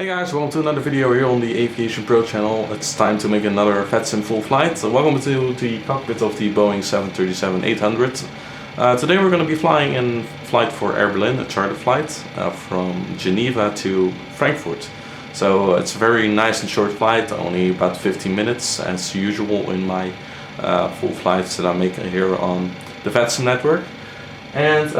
Hey guys, welcome to another video here on the AviationPro channel. It's time to make another VATSIM full flight. So welcome to the cockpit of the Boeing 737-800. Today we're going to be flying in flight for Air Berlin, a charter flight from Geneva to Frankfurt. So it's a very nice and short flight, only about 15 minutes as usual in my full flights that I make here on the VATSIM network. And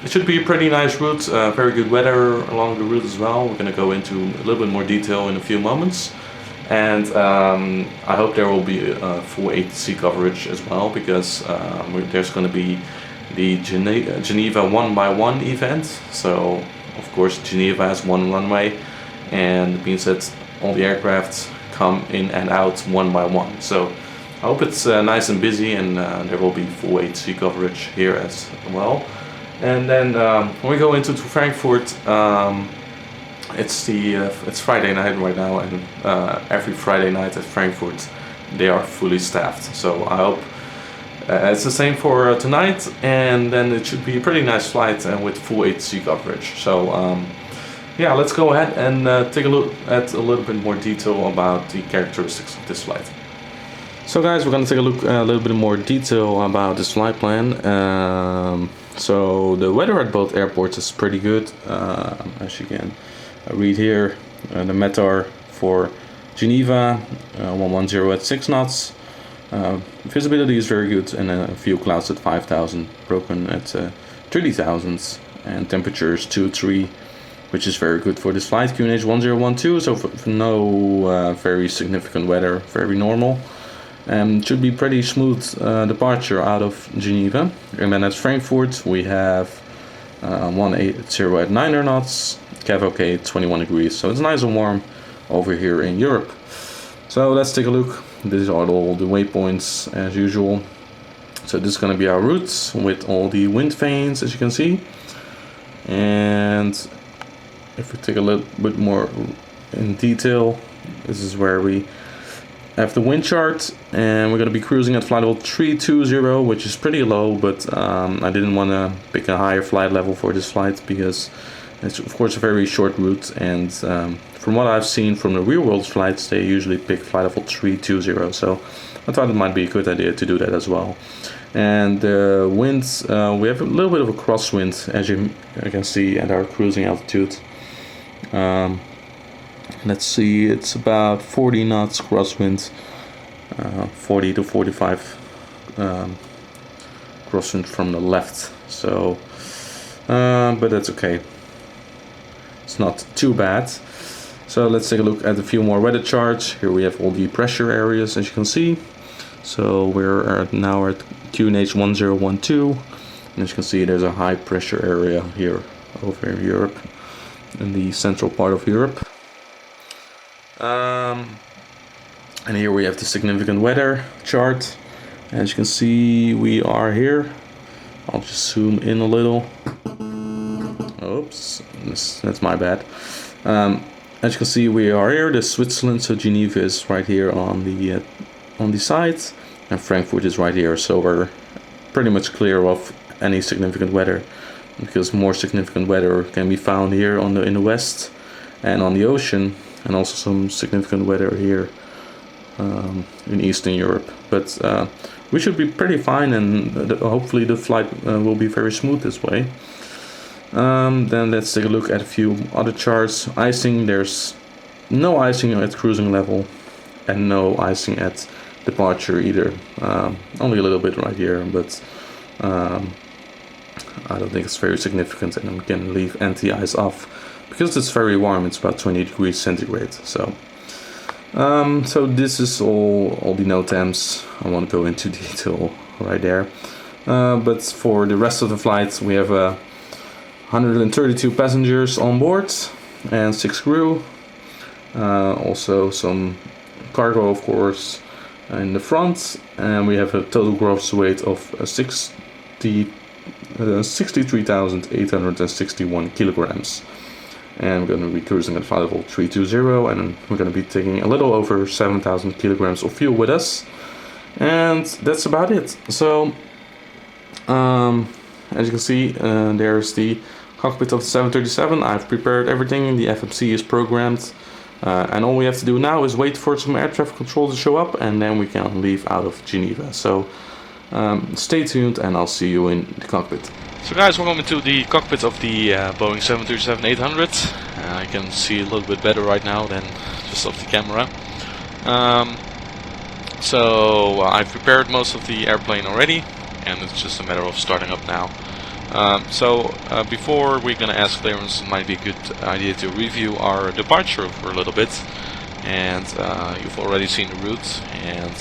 it should be a pretty nice route, very good weather along the route as well. We're going to go into a little bit more detail in a few moments. And I hope there will be a full ATC coverage as well, because there's going to be the Geneva 1x1 event. So of course Geneva has one runway, and it means that all the aircraft come in and out one by one. So I hope it's nice and busy, and there will be full ATC coverage here as well. And then when we go into Frankfurt, it's Friday night right now, and every Friday night at Frankfurt they are fully staffed. So I hope it's the same for tonight, and then it should be a pretty nice flight and with full ATC coverage. So yeah, let's go ahead and take a look at a little bit more detail about the characteristics of this flight. So guys, we're going to take a look at a little bit more detail about this flight plan. So the weather at both airports is pretty good. As you can read here, the METAR for Geneva, 110 at 6 knots. Visibility is very good, and a few clouds at 5,000, broken at 30,000, and temperatures 2-3, which is very good for this flight, QNH 1012, so for no very significant weather, very normal. Should be pretty smooth departure out of Geneva. And then at Frankfurt we have 180 at 9 knots, Cav OK 21 degrees, so it's nice and warm over here in Europe. So let's take a look. These are all the waypoints as usual. So this is going to be our routes with all the wind vanes, as you can see. And if we take a little bit more in detail, this is where we have the wind chart, and we're going to be cruising at flight level 320, which is pretty low, but I didn't want to pick a higher flight level for this flight because it's of course a very short route, and from what I've seen from the real world flights, they usually pick flight level 320, so I thought it might be a good idea to do that as well. And the winds, we have a little bit of a crosswind, as you can see at our cruising altitude. Let's see, it's about 40 knots crosswind, 40 to 45 crosswind from the left. So, but that's okay. It's not too bad. So let's take a look at a few more weather charts. Here we have all the pressure areas, as you can see. So we're now at QNH 1012, and as you can see, there's a high pressure area here over in Europe, in the central part of Europe. And here we have the significant weather chart. As you can see, we are here. I'll just zoom in a little. Oops, that's my bad. As you can see, we are here. This is Switzerland, so Geneva is right here on the side, and Frankfurt is right here. So we're pretty much clear of any significant weather, because more significant weather can be found here in the west and on the ocean, and also some significant weather here in Eastern Europe. But we should be pretty fine, and hopefully the flight will be very smooth this way. Then let's take a look at a few other charts. Icing, there's no icing at cruising level and no icing at departure either. Only a little bit right here, but I don't think it's very significant, and I'm gonna leave anti-ice off because it's very warm. It's about 20 degrees centigrade. So so this is all the NOTAMs. I won't go into detail right there, but for the rest of the flight we have 132 passengers on board and 6 crew, also some cargo of course in the front, and we have a total gross weight of 63,861 kilograms. And we're going to be cruising at flight level 320, and we're going to be taking a little over 7,000 kilograms of fuel with us, and that's about it. So as you can see, there's the cockpit of the 737. I've prepared everything, the FMC is programmed, and all we have to do now is wait for some air traffic control to show up, and then we can leave out of Geneva. So stay tuned and I'll see you in the cockpit. So guys, welcome to the cockpit of the Boeing 737-800. You can see a little bit better right now than just off the camera. So I've prepared most of the airplane already, and it's just a matter of starting up now. Before we're going to ask clearance, it might be a good idea to review our departure for a little bit. And you've already seen the route, and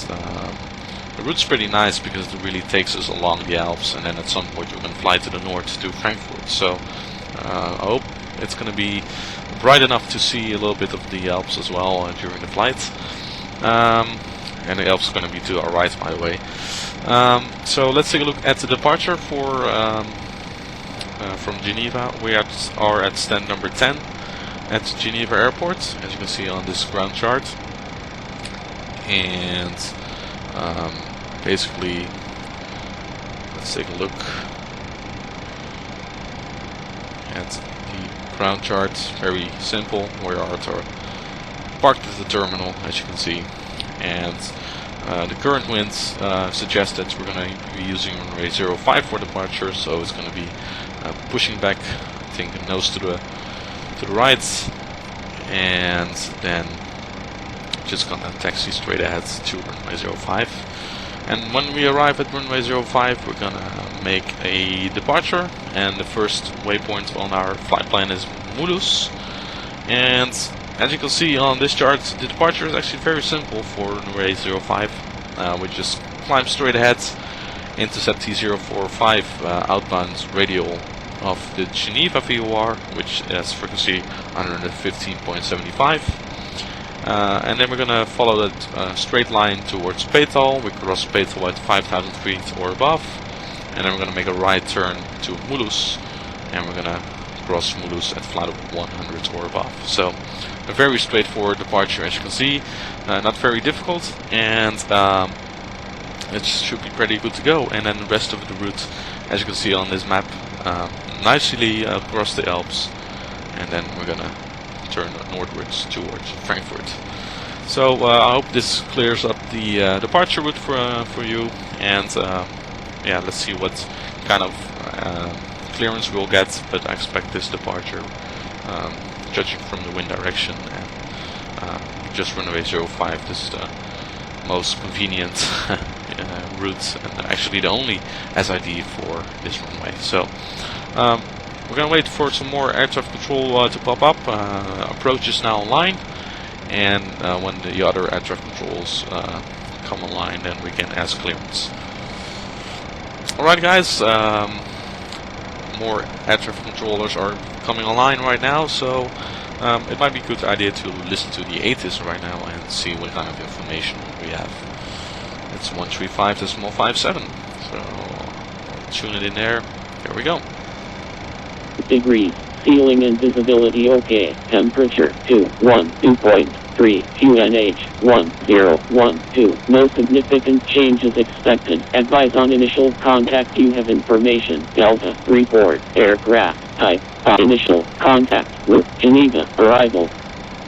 the route's pretty nice because it really takes us along the Alps, and then at some point we're going to fly to the north to Frankfurt. So I hope it's going to be bright enough to see a little bit of the Alps as well during the flight. And the Alps is going to be to our right, by the way. So let's take a look at the departure for from Geneva. We are at stand number 10 at Geneva Airport, as you can see on this ground chart. And basically, let's take a look at the ground chart. Very simple. We are parked at the terminal, as you can see, and the current winds suggest that we're going to be using runway 05 for departure, so it's going to be pushing back, I think, nose to the right, and then just gonna taxi straight ahead to runway 05. And when we arrive at runway 05, we're gonna make a departure, and the first waypoint on our flight plan is Mulhouse. And as you can see on this chart, the departure is actually very simple for runway 05. We just climb straight ahead, intercept T045 outbound radial of the Geneva VOR, which has frequency 115.75. And then we're going to follow that straight line towards Petal. We cross Petal at 5,000 feet or above, and then we're going to make a right turn to Mulhouse, and we're going to cross Mulhouse at flight of 100 or above. So a very straightforward departure, as you can see, not very difficult, and it should be pretty good to go. And then the rest of the route, as you can see on this map, nicely across the Alps, and then we're going to turn northwards towards Frankfurt. So I hope this clears up the departure route for you, and yeah, let's see what kind of clearance we'll get, but I expect this departure, judging from the wind direction and just runway 05, this is the most convenient route, and actually the only SID for this runway. So we're going to wait for some more air traffic control to pop up. Approach is now online, and when the other air traffic controls come online, then we can ask clearance. Alright guys, more air traffic controllers are coming online right now, so it might be a good idea to listen to the ATIS right now and see what kind of information we have. It's 135.57, so I'll tune it in there. Here we go. Degrees, ceiling and visibility okay, temperature 212.3, QNH 1012, no significant changes expected, advise on initial contact, you have information, Delta, report, aircraft, type, initial contact with Geneva, arrival.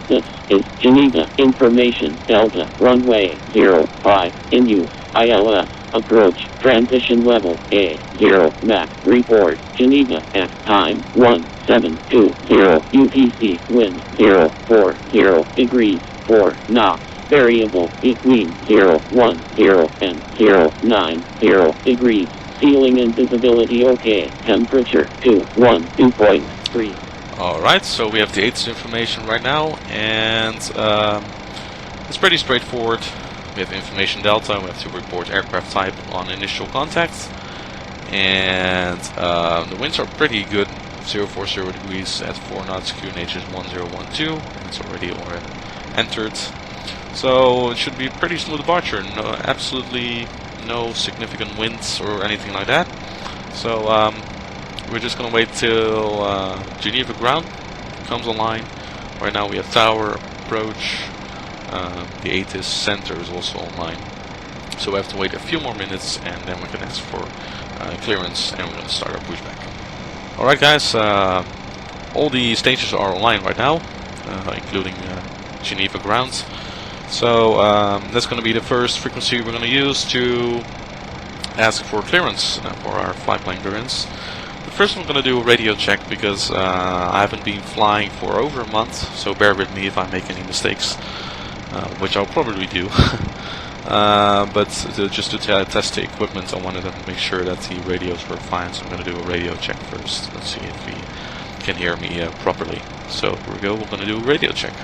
This is Geneva, information, Delta, runway 05, in use, ILS Approach, transition level A0, MAC, report, Geneva, at time 1720, UTC, wind 040 degrees, 4 knots, variable between 010 and 090 degrees, ceiling and visibility okay, temperature 212.3. Alright, so we have the ATIS information right now, and it's pretty straightforward. We have information delta, we have to report aircraft type on initial contact, and the winds are pretty good, 040 degrees at 4 knots, QNH is 1012, and it's already entered, so it should be a pretty smooth departure, absolutely no significant winds or anything like that. So we're just going to wait till Geneva ground comes online. Right now we have tower, approach, the ATIS center is also online, so we have to wait a few more minutes, and then we can ask for clearance, and we're going to start our pushback. Alright guys, all the stations are online right now, including Geneva ground. So that's going to be the first frequency we're going to use to ask for clearance for our flight plan clearance. The first one I'm going to do a radio check because I haven't been flying for over a month, so bear with me if I make any mistakes, which I'll probably do. But just to test the equipment, I wanted to make sure that the radios were fine, so I'm going to do a radio check first. Let's see if he can hear me properly. So here we go, we're going to do a radio check.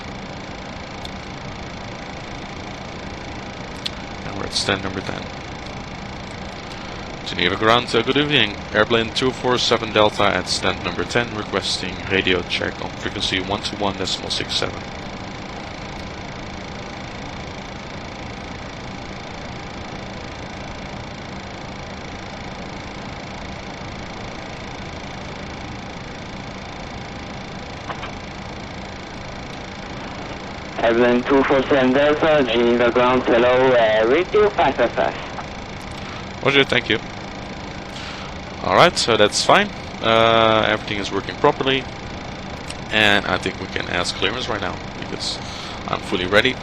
And we're at stand number 10. Geneva ground, good evening. Airplane 247 Delta at stand number 10, requesting radio check on frequency 121.67. Airplane 247 Delta, Geneva ground, hello, radio 5FF. Roger, thank you. Alright, so that's fine. Everything is working properly. And I think we can ask clearance right now, because I'm fully ready.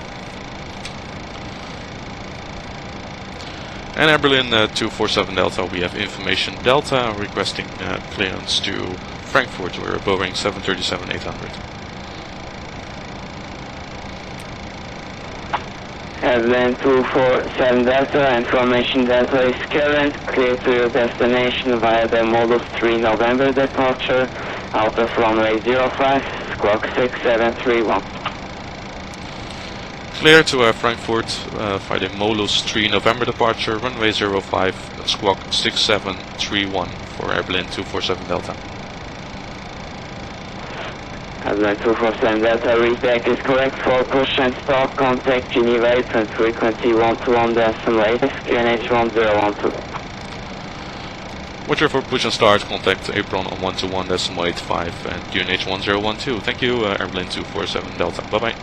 And Air Berlin 247 Delta, we have information Delta requesting clearance to Frankfurt. We're a Boeing 737-800. Airplane 247 Delta, information Delta is current, clear to your destination via the Modus 3 November departure, out of runway 05, squawk 6731. Clear to Frankfurt via the Modus 3 November departure, runway 05, squawk 6731 for Airplane 247 Delta. Airplane 247 Delta, readback is correct for push and start, contact Geneva Apron, frequency 121.8, QNH 1012. Roger for push and start, contact Apron on 121.85 and QNH 1012. Thank you, Airplane 247 Delta. Bye bye.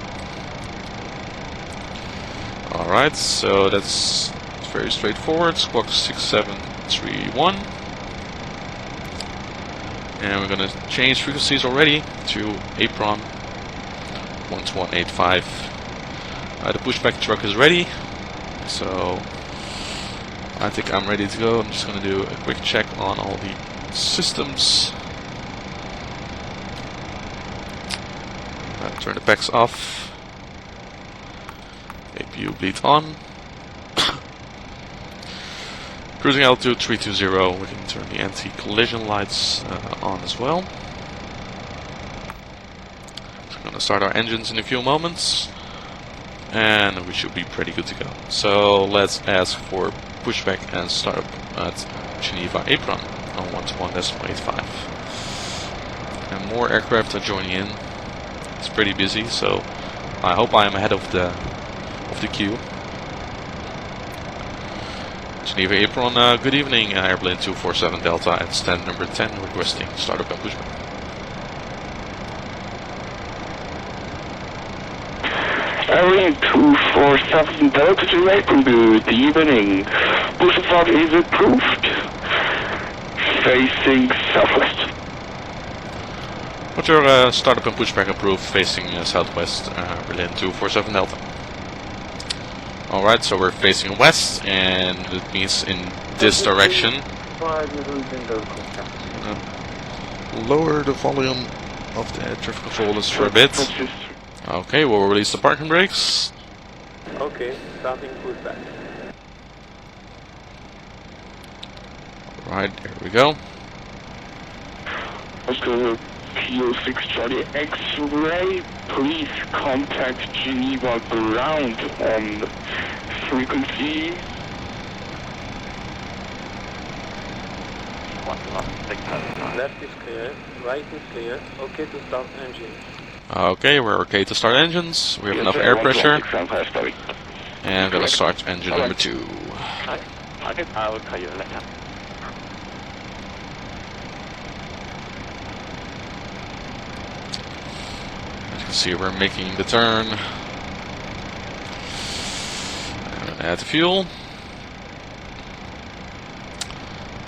Alright, so that's very straightforward. Squawk 6731. And we're gonna change frequencies already to Apron 121.85. The pushback truck is ready, so I think I'm ready to go. I'm just gonna do a quick check on all the systems. Turn the packs off. APU bleed on. Cruising altitude 320. We can turn the anti-collision lights on as well. So we're gonna start our engines in a few moments, and we should be pretty good to go. So let's ask for pushback and startup at Geneva Apron on 121.85. And more aircraft are joining in. It's pretty busy, so I hope I am ahead of the queue. Geneva Apron, good evening, Airplane 247 Delta at stand number 10, requesting startup and pushback. Airplane 247 Delta to Apron, good evening. Pushback is approved. Facing southwest. What's your startup and pushback approved, facing southwest, Berlin 247 Delta? Alright, so we're facing west, and it means in this direction. Lower the volume of the air traffic controllers for a bit. Okay, we'll release the parking brakes. Okay, starting pushback. Alright, there we go. Oscar Kilo 6 Charlie X-ray, please contact Geneva ground on frequency. Left is clear, right is clear, okay to start engine. Okay, we're okay to start engines. We have enough air pressure. And I'm gonna start engine number 2. As you can see, we're making the turn. And add the fuel.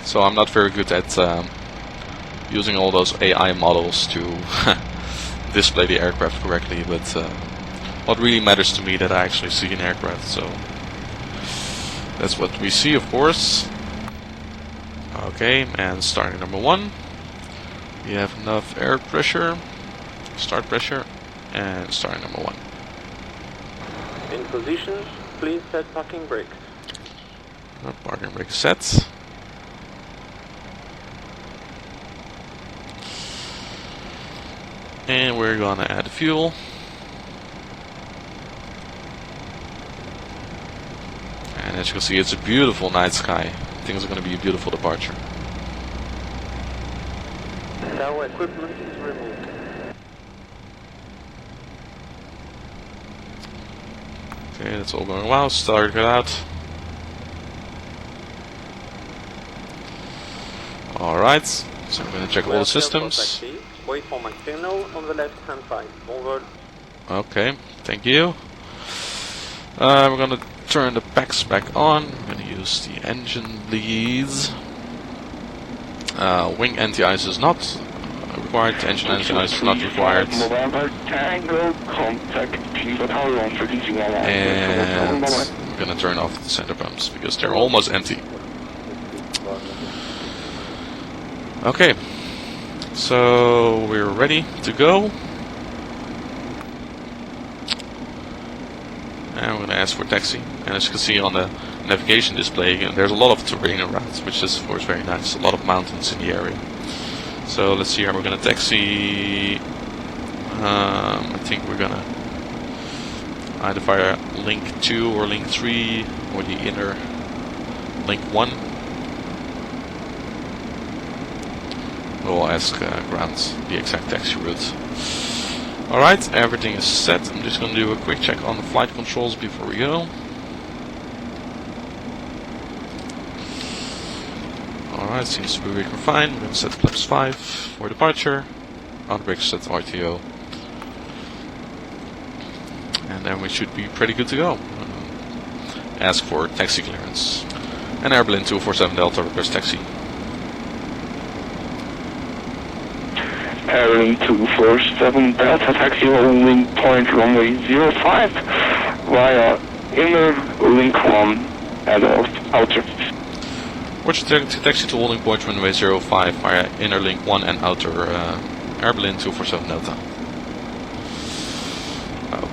So I'm not very good at using all those AI models to display the aircraft correctly, but what really matters to me that I actually see an aircraft, so that's what we see, of course. Okay, and starting number 1. We have enough air pressure, start pressure, and starting number 1. In position, please set parking brakes. Parking brake set. And we're gonna add fuel. And as you can see, it's a beautiful night sky. I think it's gonna be a beautiful departure. Our equipment is removed. Okay, that's all going well. Start it out. Alright, so I'm gonna check all the systems. Wait for my signal on the left hand side. Bon vol. Okay, thank you. We're gonna turn the packs back on. We're gonna use the engine leads. Wing anti-ice is not required. Engine anti-ice is not required. And we're gonna turn off the center pumps because they're almost empty. Okay, so we're ready to go. And we're going to ask for taxi. And as you can see on the navigation display, there's a lot of terrain around, which is of course very nice. A lot of mountains in the area. So let's see how we're going to taxi. I think we're going to either via link 2 or link 3 or the inner link 1. We'll ask ground the exact taxi route. Alright, everything is set. I'm just going to do a quick check on the flight controls before we go. Alright, seems to be working fine. We're going to set flaps 5 for departure. Outer brake set RTO. And then we should be pretty good to go. Ask for taxi clearance. And Airplane 247 Delta request taxi. Airline 247 Delta taxi holding point runway 05 via inner link 1 and outer. Watch the taxi to holding point runway 05 via inner link 1 and outer Airplane 247 Delta.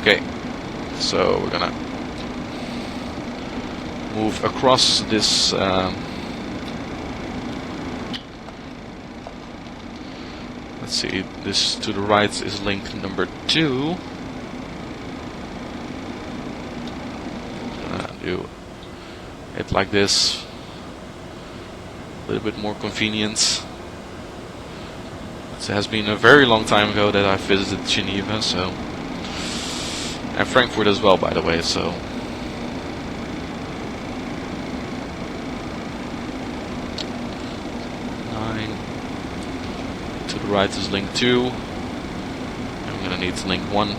Okay, so we're gonna move across this let's see, this to the right is link number 2. Do it like this. A little bit more convenient. It has been a very long time ago that I visited Geneva, so, and Frankfurt as well, by the way. So, to the right is link 2. And we're gonna need link 1.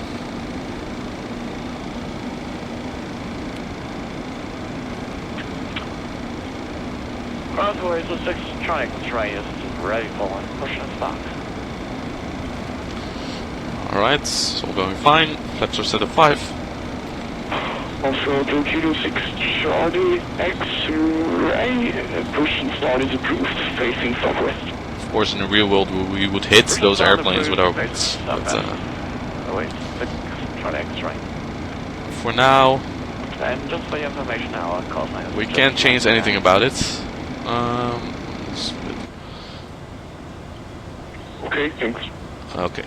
Runway 6 triangle train is ready for pushing and start. Alright, it's all going fine. Flaps are set at 5. Also, 2 Kilo 6 Charlie X-ray, push and start is approved, facing southwest. Of course, in the real world, we would hit those airplanes with our wings. But for now, and just for your information, our course line we can't change anything about it. Okay, thanks. Okay.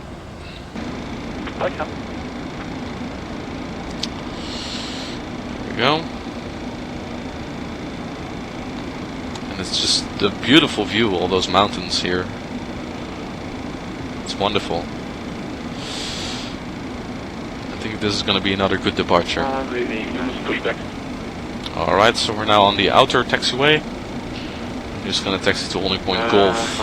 Welcome. There we go. And it's just the beautiful view, all those mountains here. It's wonderful. I think this is going to be another good departure. Pushback. Alright, so we're now on the outer taxiway. I'm just going to taxi to holding point Golf.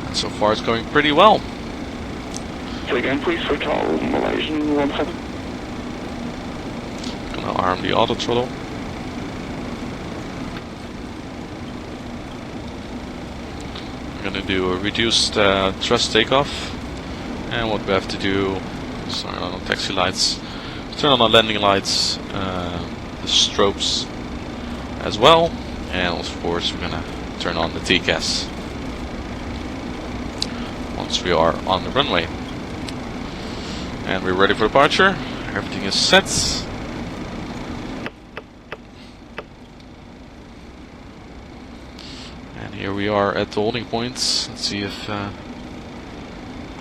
And so far it's going pretty well. So again, please switch all Malaysian 17. Gonna arm the auto throttle. We're going to do a reduced thrust takeoff, and what we have to do is turn on the taxi lights, turn on the landing lights, the strobes as well, and of course we're going to turn on the TCAS once we are on the runway. And we're ready for departure. Everything is set. And here we are at the holding points. Let's see if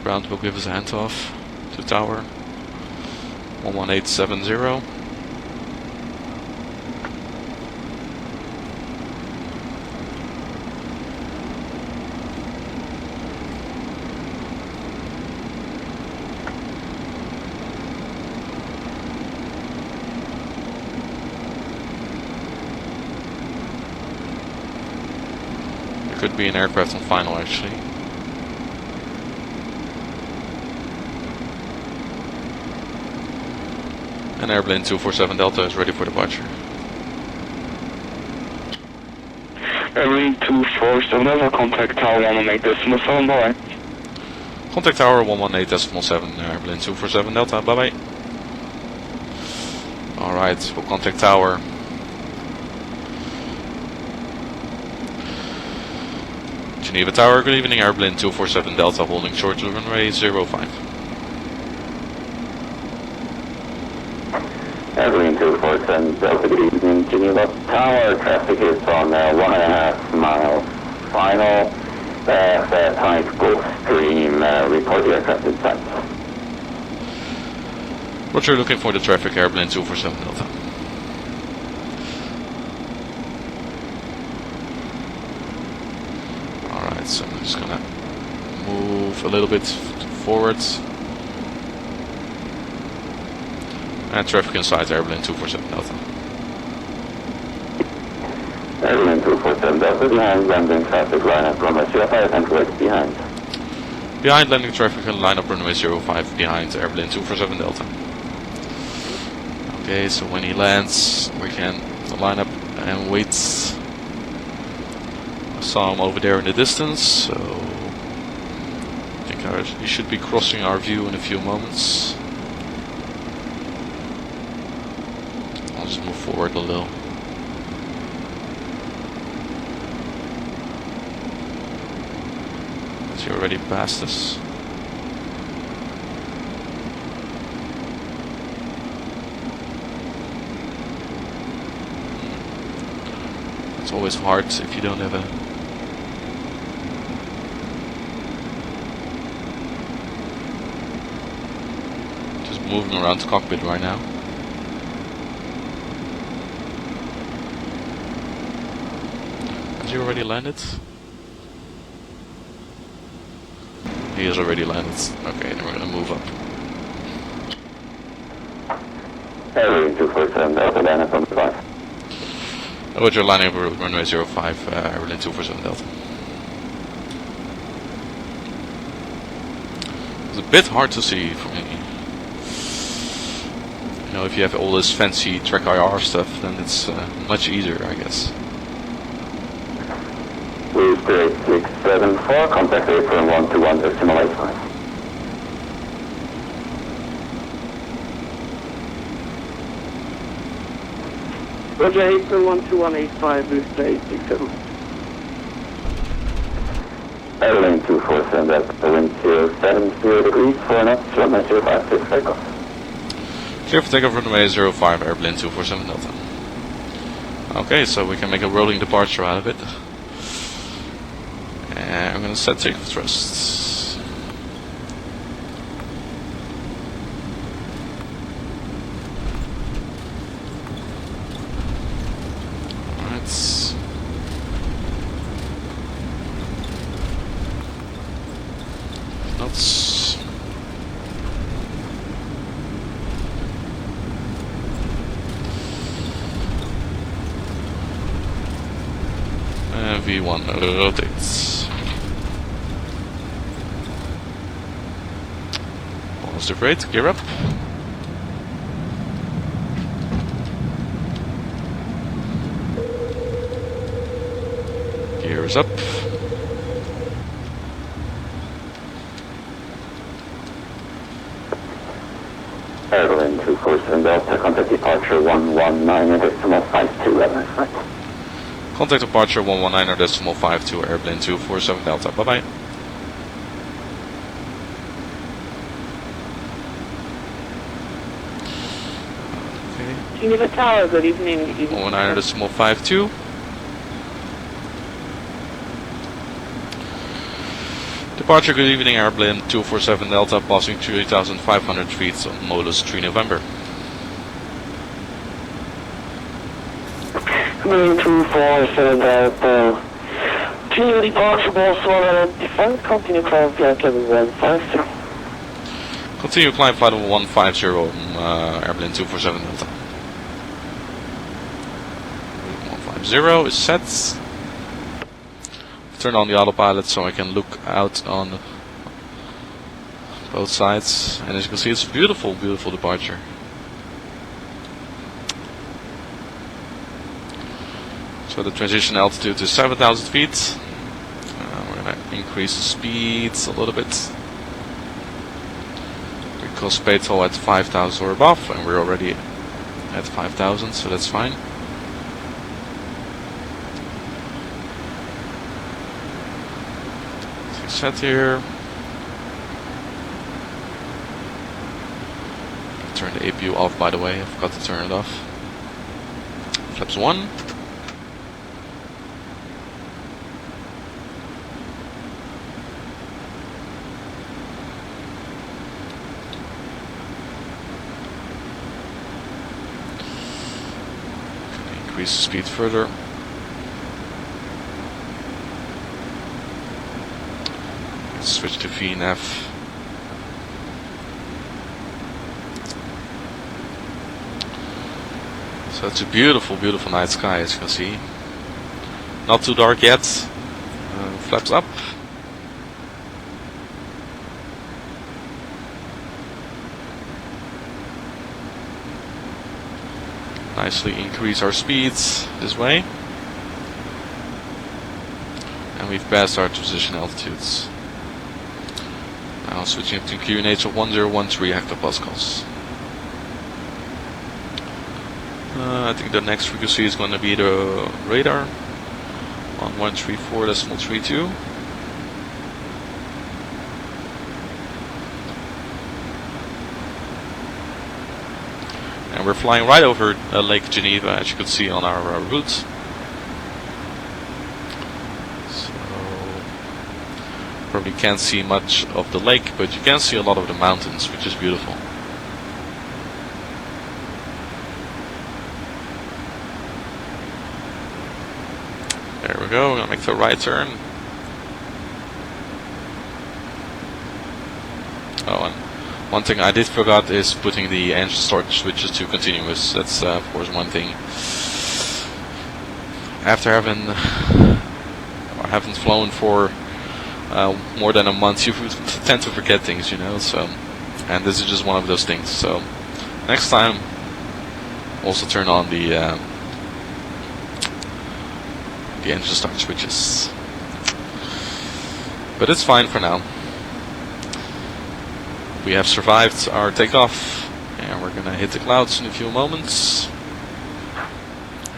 ground will give us a handoff to tower 11870. Could be an aircraft on final actually. And airplane 247 Delta is ready for departure. Airplane 247 Delta, contact tower 118.7, bye. Contact tower 118.7, airplane 247 Delta, bye bye. Alright, we'll contact tower. Geneva Tower, good evening, airplane 247 Delta holding short to runway 05. Airplane 247 Delta, good evening, Geneva Tower, traffic is on 1.5 miles. Final, tight Gulfstream, report the aircraft in sight. Roger, looking for the traffic, airplane 247 Delta. So I'm just gonna move a little bit forward. And traffic inside airplane 247 Delta. Airplane 247 Delta, behind landing traffic, line up runway 05 and correct behind. Behind landing traffic and line up runway 05 behind airplane 247 Delta. Okay, so when he lands, we can line up and wait. I saw him over there in the distance, so I think he should be crossing our view in a few moments. I'll just move forward a little. Is he already passed us? It's always hard if you don't have a moving around the cockpit right now. Has he already landed? He has already landed. Okay, then we're gonna move up. Airplane 247 Delta, line up on the 5. What's your line over runway 05, airplane 247 Delta? It's a bit hard to see for me. You know, if you have all this fancy track IR stuff, then it's much easier, I guess. Please 8674, contact Apron 121.85. Roger, Apron 121.85, boost 867. Airplane 247, that's wind 070 degrees, 4 knots, runway 056, takeoff. Clear for takeoff runway 05, airplane 247 Delta. Okay, so we can make a rolling departure out of it. And I'm gonna set takeoff thrust. Alright. Knots. V1 rotates. Positive rate, gear up. Gear is up. Airline 247 Delta, contact departure 119.52, right? Contact departure 119.52, airplane 247 Delta. Bye bye. Geneva Tower, good evening. 119.52. Departure, good evening, airplane 247 Delta, passing 3,500 feet on modus 3 November. Airline 247 Delta, Geneva departure, Barcelona, defense, continue climb flight level 150. Continue climb flight level 150, airplane 247 Delta. 150 is set. Turn on the autopilot so I can look out on both sides, and as you can see, it's a beautiful, beautiful departure. So the transition altitude is 7,000 feet. We're going to increase the speeds a little bit because Petal at 5,000 or above, and we're already at 5,000, so that's fine. Set here. Turn the APU off, by the way. I forgot to turn it off. Flaps 1. Increase the speed further. Switch to VNAV. So it's a beautiful, beautiful night sky, as you can see. Not too dark yet. Flaps up. Nicely increase our speeds this way. And we've passed our transition altitudes. Now switching to QNH of 1013 hectopascals. I think the next frequency is going to be the radar on 134.32. And we're flying right over Lake Geneva, as you can see on our route. Probably can't see much of the lake, but you can see a lot of the mountains, which is beautiful. There we go, we're gonna make the right turn. Oh, and one thing I did forgot is putting the engine start switches to continuous. That's of course one thing. After having flown for more than a month, you tend to forget things, you know. So, and this is just one of those things. So, next time, also turn on the engine start switches. But it's fine for now. We have survived our takeoff, and we're gonna hit the clouds in a few moments.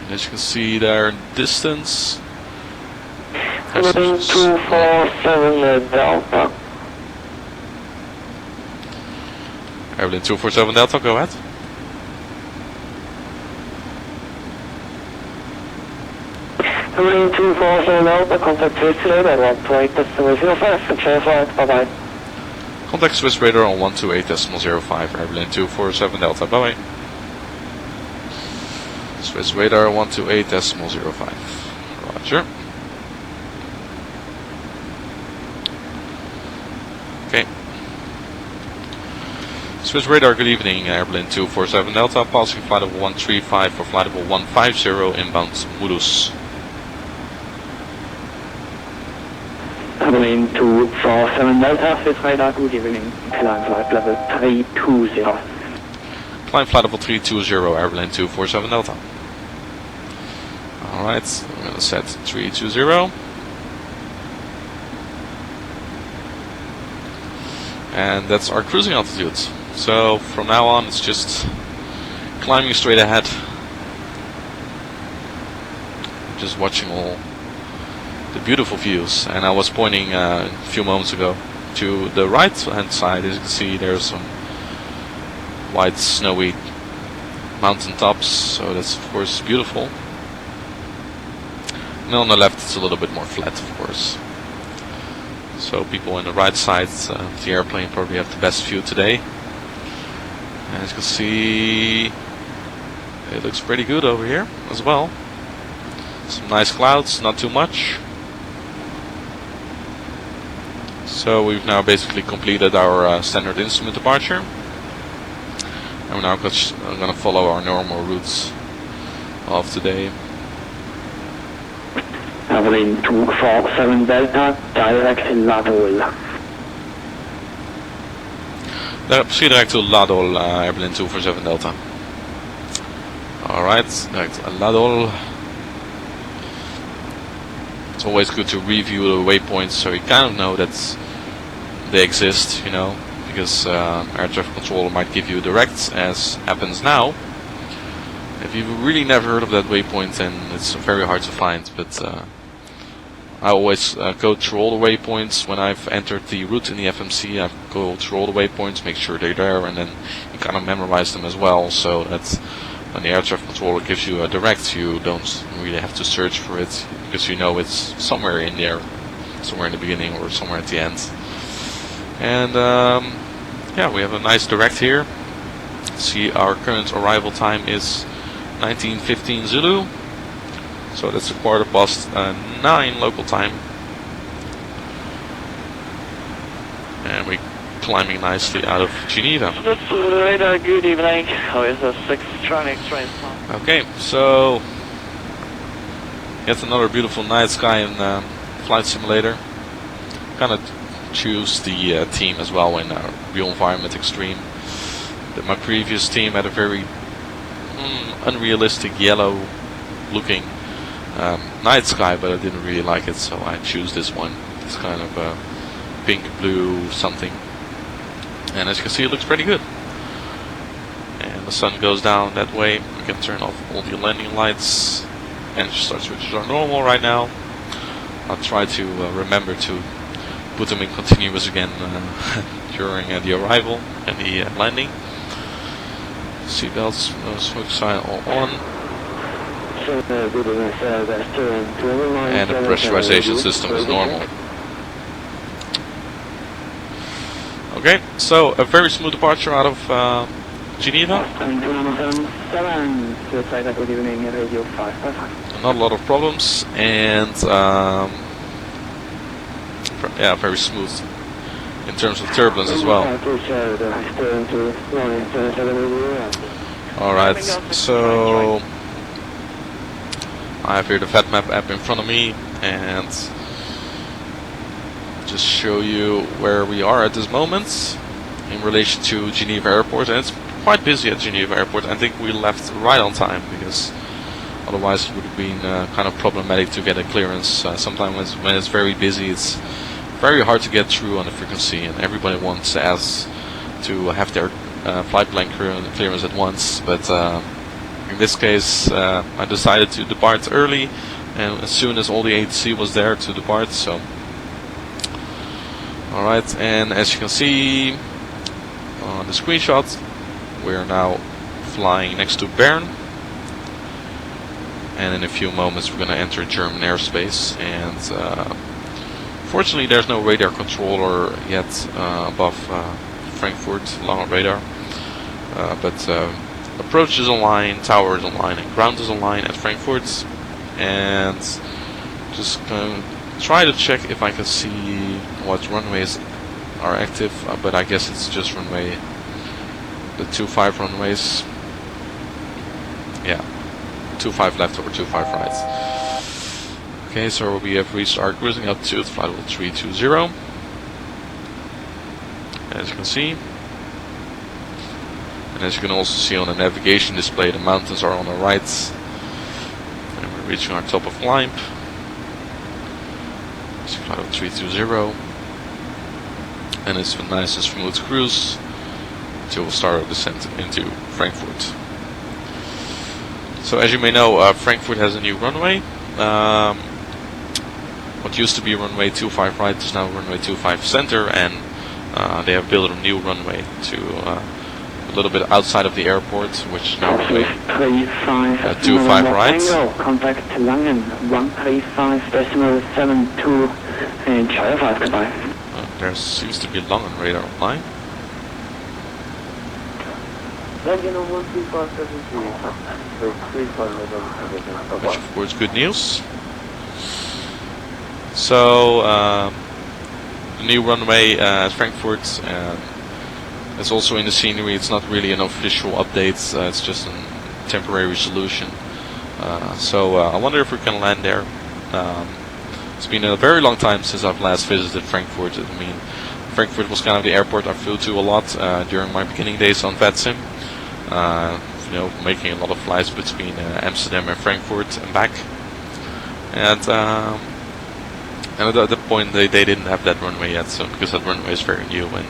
And as you can see there in the distance. Airplane 247 Delta. Airplane 247 Delta, go ahead. Airplane 247 Delta, contact Swiss radar at 128.05, control flight, bye bye. Contact Swiss radar on 128.05, airplane 247 Delta, bye bye. Swiss radar 128.05, roger. Okay. Swiss radar, good evening, airplane 247 Delta, passing flight level 135 for flight level 150, inbound Mulhouse. Airplane 247 Delta, Swiss radar, good evening, climb flight level 320. Climb flight level 320, airplane 247 Delta. Alright, I'm going to set 320. And that's our cruising altitude. So from now on it's just climbing straight ahead, just watching all the beautiful views. And I was pointing a few moments ago to the right hand side. As you can see, there's some white snowy mountain tops, so that's of course beautiful. And on the left it's a little bit more flat, of course. So people on the right side of the airplane probably have the best view today. And as you can see, it looks pretty good over here as well. Some nice clouds, not too much. So we've now basically completed our standard instrument departure. And we're now going to follow our normal routes of today. Airplane 247 Delta, direct in Ladol. Proceed direct to Ladol, airplane 247 Delta. Alright, direct to Ladol. It's always good to review the waypoints so you kind of know that they exist, you know, because air traffic controller might give you directs, as happens now. If you've really never heard of that waypoint, then it's very hard to find, but I always go through all the waypoints. When I've entered the route in the FMC, I go through all the waypoints, make sure they're there, and then you kind of memorize them as well, so that when the air traffic controller gives you a direct, you don't really have to search for it, because you know it's somewhere in there, somewhere in the beginning or somewhere at the end. And yeah, we have a nice direct here. See, our current arrival time is 19:15 Zulu, so that's a 9:15 local time, and we're climbing nicely out of Geneva. Radar, good evening. How is the 6 tronic train? Okay, so yet another beautiful night sky in Flight Simulator. Kind of choose the team as well in Real Environment Extreme. My previous team had a very unrealistic yellow looking night sky, but I didn't really like it, so I choose this one. It's kind of a pink blue something, and as you can see, it looks pretty good. And the sun goes down that way. We can turn off all the landing lights and start switches are normal right now. I'll try to remember to put them in continuous again during the arrival and the landing. Seatbelts, smoke sign all on. And the pressurization system is normal. Okay, so a very smooth departure out of Geneva. Not a lot of problems, and yeah, very smooth in terms of turbulence as well. Alright, so I have here the VATMap app in front of me, and just show you where we are at this moment in relation to Geneva Airport. And it's quite busy at Geneva Airport. I think we left right on time, because otherwise it would have been kind of problematic to get a clearance. Sometimes when it's very busy, it's very hard to get through on the frequency, and everybody wants to have their flight plan clearance at once. But in this case, I decided to depart early, and as soon as all the ATC was there to depart. So, alright, and as you can see on the screenshot, we're now flying next to Bern, and in a few moments we're going to enter German airspace. And fortunately, there's no radar controller yet above Frankfurt Langen Radar, but approach is online, tower is online, and ground is online at Frankfurt. And just try to check if I can see what runways are active, but I guess it's just runway, the 25 runways. Yeah, 25 left over 25 right. Okay, so we have reached our cruising altitude, flight level 320. As you can see. And as you can also see on the navigation display, the mountains are on the right. And we're reaching our top of climb. So flight level 320. And it's a nice and smooth cruise. until we'll start our descent into Frankfurt. So as you may know, Frankfurt has a new runway. What used to be runway 25 right is now runway 25 center, and they have built a new runway to a little bit outside of the airport, which is now runway 25 right. Contact Langen 135.72 and China 5 goodbye. There seems to be Langen Radar online. Which of course good news. So the new runway at Frankfurt is also in the scenery. It's not really an official update, it's just a temporary solution. So I wonder if we can land there. It's been a very long time since I've last visited Frankfurt. I mean, Frankfurt was kind of the airport I flew to a lot during my beginning days on VATSIM. You know, making a lot of flights between Amsterdam and Frankfurt and back. And at that point they didn't have that runway yet, so because that runway is very new, and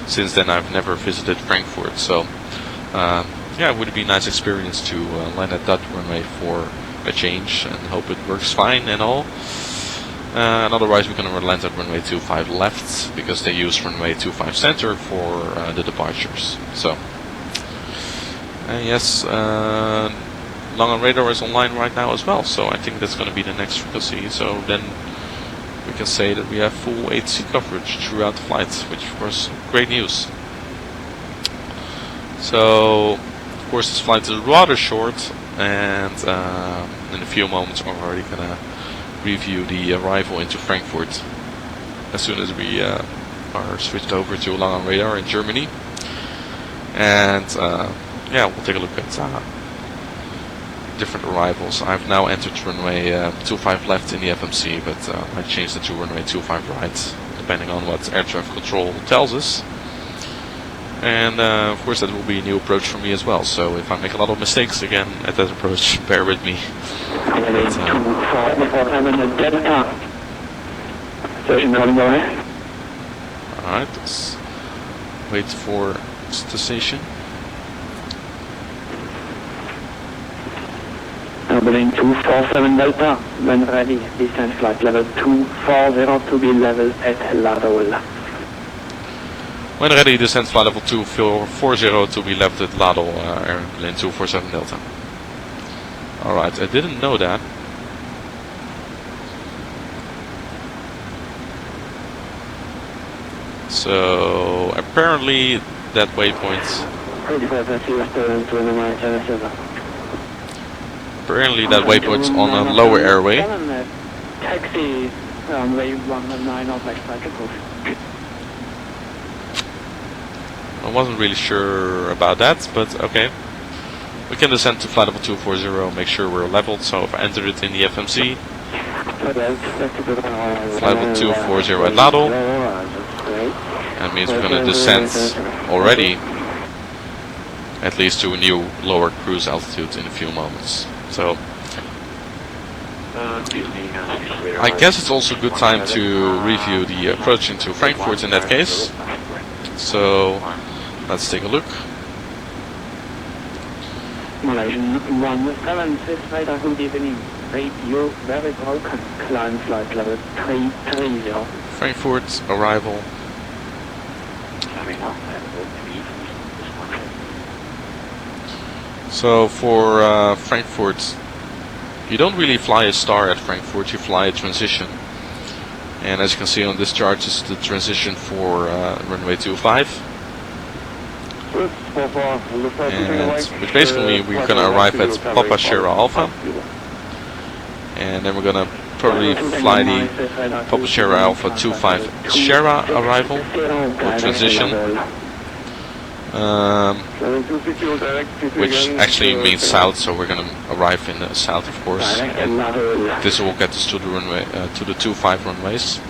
since then I've never visited Frankfurt. So yeah, it would be a nice experience to land at that runway for a change, and hope it works fine and all. And otherwise we're going to land at runway 25 left, because they use runway 25 center for the departures. So yes, Langen Radar is online right now as well, so I think that's going to be the next frequency. So then we can say that we have full ATC coverage throughout the flight, which of course great news. So of course this flight is rather short, and in a few moments we're already going to review the arrival into Frankfurt as soon as we are switched over to Langen Radar in Germany. And yeah, we'll take a look at different arrivals. I've now entered runway 25 left in the FMC, but I changed it to runway 25 right, depending on what air traffic control tells us. And of course that will be a new approach for me as well, so if I make a lot of mistakes again at that approach, bear with me. Alright, let's wait for cessation. Berlin 247 Delta, when ready, descent flight level 240 to be level at Lado. When ready, descent flight level 240 to be left at Lado, Berlin 247 Delta. Alright, I didn't know that. So apparently that waypoint. Apparently that waypoint's on a lower airway. Taxi runway 119 of I wasn't really sure about that, but okay. We can descend to flight level 240, make sure we're leveled, so if I entered it in the FMC. Flight level 240 at Lado. That means we're going to descend already at least to a new lower cruise altitude in a few moments. So I guess it's also a good time to review the approach into Frankfurt in that case. So let's take a look. Malaysian 176 radar, good evening. Radio very broken. Climb flight level 330. Frankfurt arrival. So for Frankfurt, you don't really fly a star at Frankfurt, you fly a transition. And as you can see on this chart, this is the transition for runway 25. And which basically we're going to arrive at Papa Sierra Alpha. And then we're going to probably fly the Papa Sierra Alpha 25 Sierra arrival, or transition. Which actually means south, so we're going to arrive in the south, of course. And this will get us to the runway, to the 25 runways.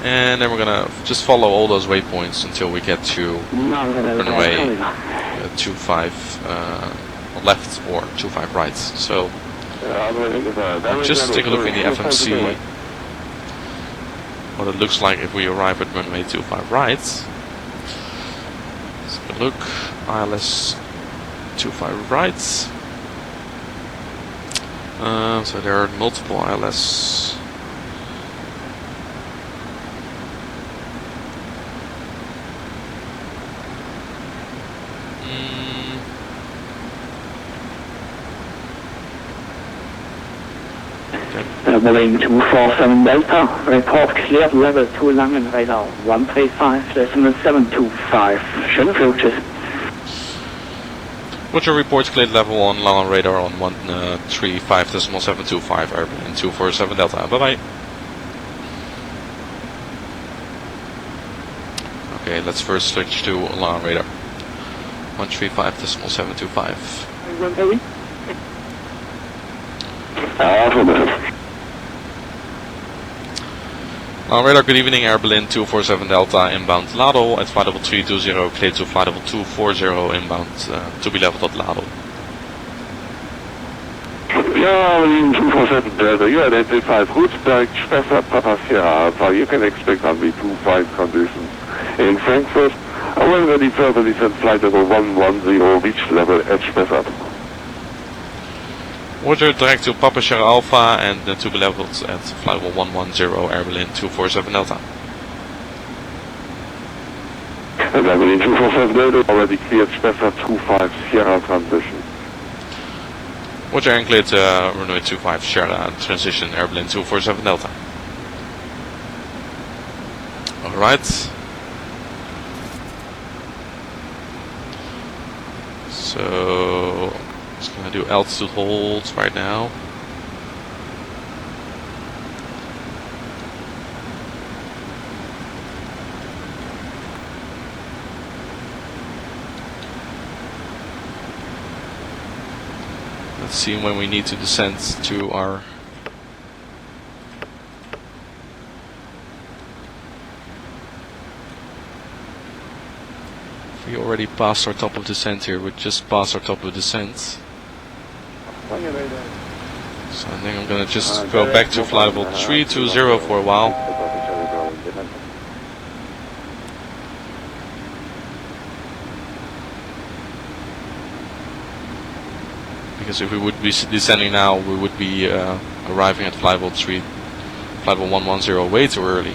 And then we're going to just follow all those waypoints until we get to runway 25 left or 25 right. So just take a look in the FMC what it looks like if we arrive at runway 25 right. take a look. ILS 25 right. So there are multiple ILS. Berlin 247 Delta, report cleared level 2 Langen Radar 135.725. Schöne Flugtschüss. What's your report cleared level on Langen Radar on 135.725 airplane 247 Delta? Bye bye. Okay, let's first switch to Langen Radar 135.725. Radar, good evening, Air Berlin 247 Delta inbound Lado at flight level 320, clear to flight level 240 inbound to be leveled at Lado. Yeah, Berlin 247 Delta, you identified Pushback, Spessart, Papa Sierra Alpha. You can expect only 2 flight conditions in Frankfurt. When ready further descent flight level 110, reach level at Spessart. Roger, direct to Papa Sierra Alpha and to be leveled at flight level 110, Air Berlin 247 Delta. And Air Berlin 247 Delta already cleared Spessart 25 Sierra transition. Roger, and cleared runway 25 Sierra transition, Air Berlin 247 Delta. Alright. So just gonna do altitude holds right now. Let's see when we need to descend to our we already passed our top of descent here. We just passed our top of descent. So I think I'm gonna just go back to flight level 320 for a while. Because if we would be descending now, we would be arriving at flight level 110 way too early.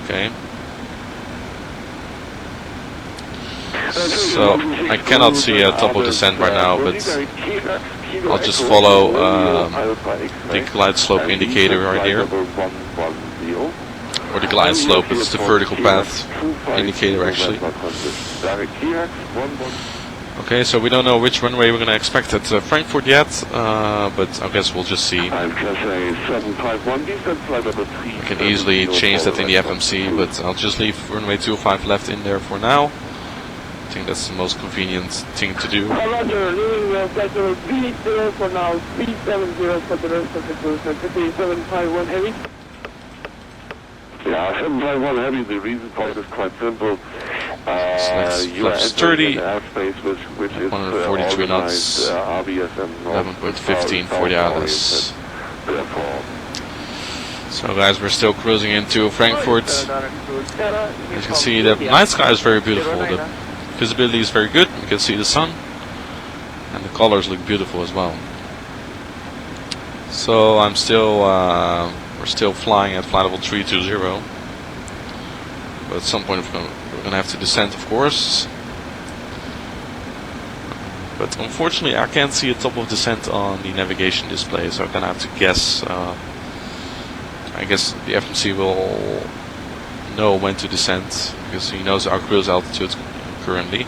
Okay. So I cannot see a top of descent right now, but I'll just follow the glide slope indicator right here. Or the glide slope is the vertical path indicator actually. Okay, so we don't know which runway we're going to expect at Frankfurt yet, but I guess we'll just see. We can easily change that in the FMC, but I'll just leave runway 25 left in there for now. I think that's the most convenient thing to do. Roger, leaving flight level 30 for now, 370 for the rest of the cruise, 751 heavy. Yeah, 751 heavy, the reason for it is quite simple. You are 30, airspace which is 143 knots, 11.15 for the ILS. So guys, we're still cruising into Frankfurt. As you can see, the night sky is very beautiful. The visibility is very good. You can see the sun, and the colors look beautiful as well. So I'm still, we're still flying at flight level 320. But at some point we're gonna have to descend, of course. But unfortunately, I can't see a top of descent on the navigation display, so I'm gonna have to guess. I guess the FMC will know when to descend because he knows our cruise altitude currently.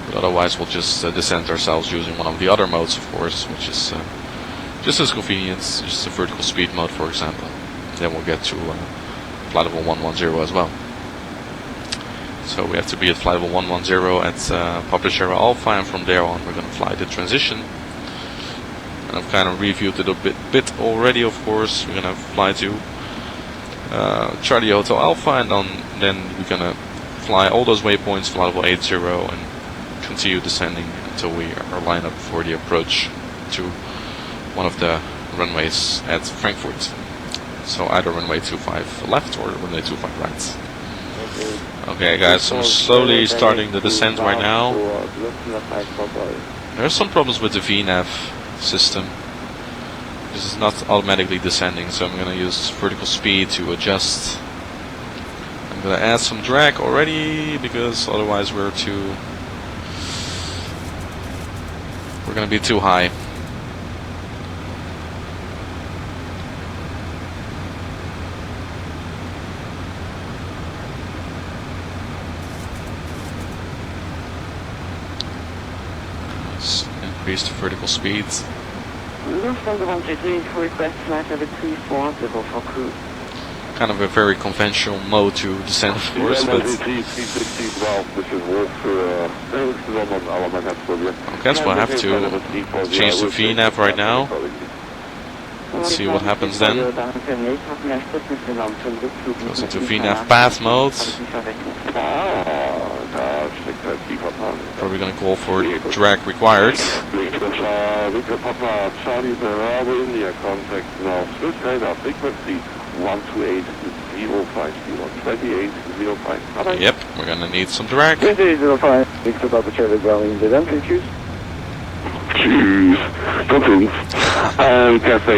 But otherwise, we'll just descend ourselves using one of the other modes, of course, which is just as convenient, just a vertical speed mode, for example. Then we'll get to flight level 110 as well. So we have to be at flight level 110 at Papa Sierra Alpha, and from there on we're going to fly the transition. And I've kind of reviewed it a bit already, of course. We're going to fly to Charlie Hotel Alpha, and then we're going to fly all those waypoints, fly level 80, and continue descending until we are lined up for the approach to one of the runways at Frankfurt. So either runway 25 left or runway 25 right. Okay guys, so I'm slowly starting the descent right now. There are some problems with the VNAV system. This is not automatically descending, so I'm going to use vertical speed to adjust. I'm going to add some drag already, because otherwise we're going to be too high. Let's increase the vertical speed. Kind of a very conventional mode to descend, of course, but I guess we'll have to change the VNAV right now. Let's see what happens then. Goes into VNAV path mode. Probably going to call for drag required. Yep, we're going to need some drag. Cafe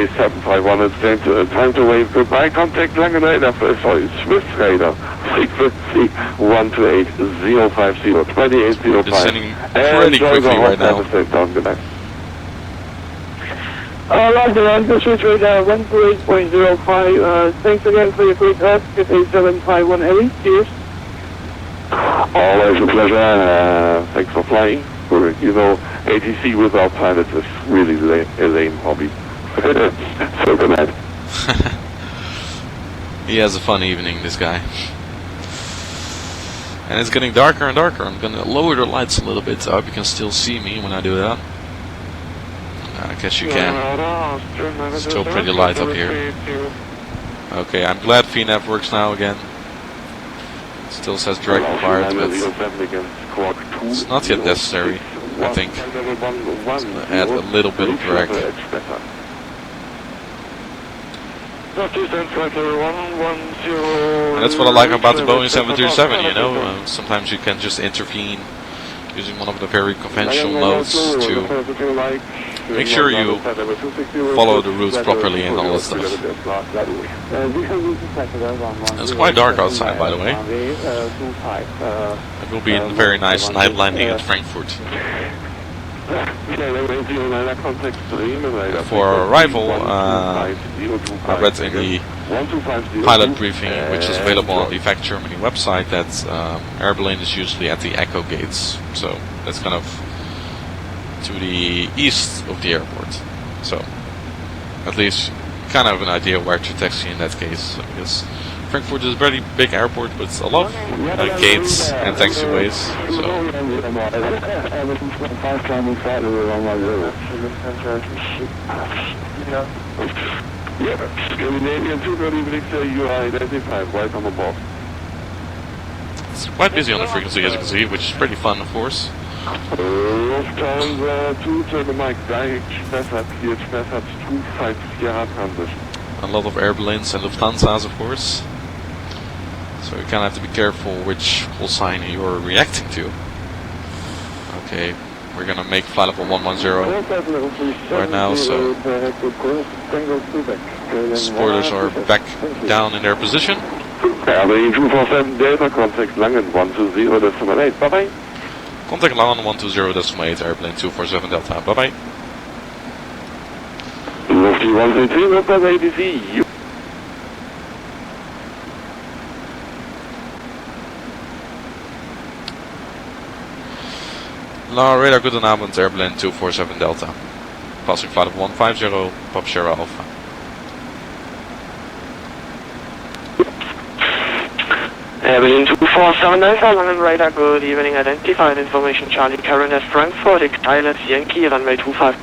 751 is time to wave goodbye. Contact Langen Radar, sorry, Swiss Radar, frequency 128.050, 2805. Descending pretty quickly right now. Roger, Swiss Radar 128.05. Thanks again for your quick help. It's 751 cheers. Always a pleasure. Thanks for flying. You know, ATC without pilots is really a lame hobby. So good night. He has a fun evening, this guy. And it's getting darker and darker. I'm gonna lower the lights a little bit so I hope you can still see me when I do that. I guess you can. It's still pretty light up here. Okay, I'm glad VNAV works now again. Still says drag required, but it's not yet necessary, I think. It's going to add a little bit of drag. And that's what I like about the Boeing 737, you know. Sometimes you can just intervene using one of the very conventional modes to make sure you follow the routes properly and all that stuff. It's quite dark outside, by the way. It will be a very nice night landing at Frankfurt. For our arrival, I read in the pilot briefing, which is available on the VACC Germany website, that airplane is usually at the echo gates. So that's kind of to the east of the airport. So at least kind of an idea where to taxi in that case. Because Frankfurt is a very big airport with a lot of gates and taxiways. So Scandinavian 230 you are identified. Welcome aboard. It's quite busy on the frequency, as you can see, which is pretty fun, of course. Lufthansa 2 to the mic, direct Spessart, cleared Spessart 254 transition. A lot of airplanes and Lufthansas, of course. So you kind of have to be careful which call sign you're reacting to. Okay, we're gonna make flight level 110 right now, so spoilers are back down in their position. Airplane 247 Delta, contact Langen 120.8, bye bye. Contact Langen 120.8, airplane 247 Delta, bye bye. Lofty 133, Lufthansa ATC. Radar, goedenavond, airplane 247 Delta. Passing flight of 150, Pop Sierra Alpha. Airplane 247 Delta, Langen Radar, good evening, identified information Charlie Karen at Frankfurt, ILS Yankee, runway 25.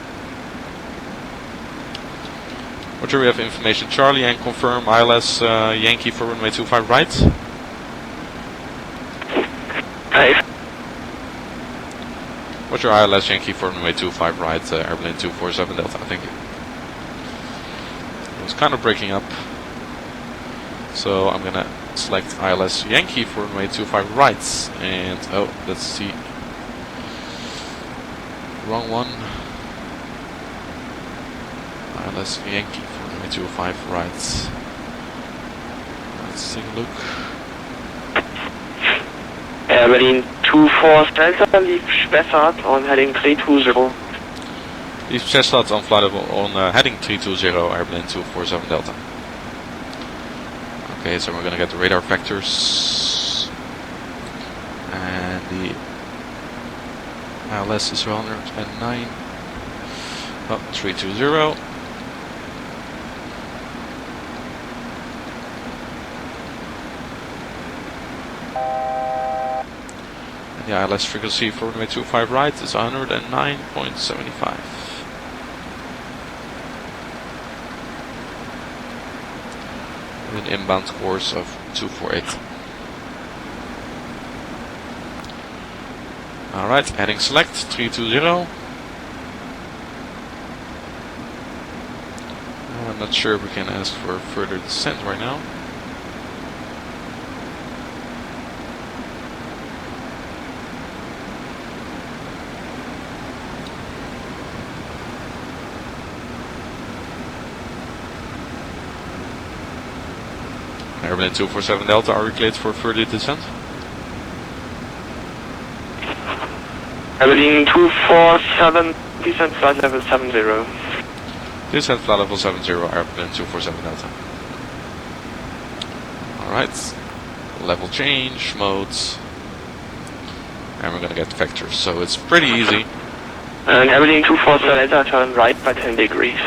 Roger, we have information Charlie and confirm ILS Yankee for runway 25 right. What's your ILS Yankee for runway 25 right, airplane 247 Delta? Thank you. It was kind of breaking up. So I'm gonna select ILS Yankee for runway 25 right. And, oh, let's see. Wrong one. ILS Yankee for runway 25 right. Let's take a look. Berlin 24 Delta, leave Spessart on heading 320. Leave Spessart on flight level on heading 320, airplane 247 Delta. Okay, so we're gonna get the radar vectors. And the ILS is 109. Oh, 320. The ILS frequency for runway 25 right is 109.75. With an inbound course of 248. Alright, heading select 320. I'm not sure if we can ask for further descent right now. Airplane 247 Delta, are we cleared for further descent? Airplane 247, descent flight level 70. Descent flight level 70, airplane 247 Delta. Alright, level change, modes, and we're gonna get vectors, so it's pretty easy. And airplane 247 Delta, turn right by 10 degrees.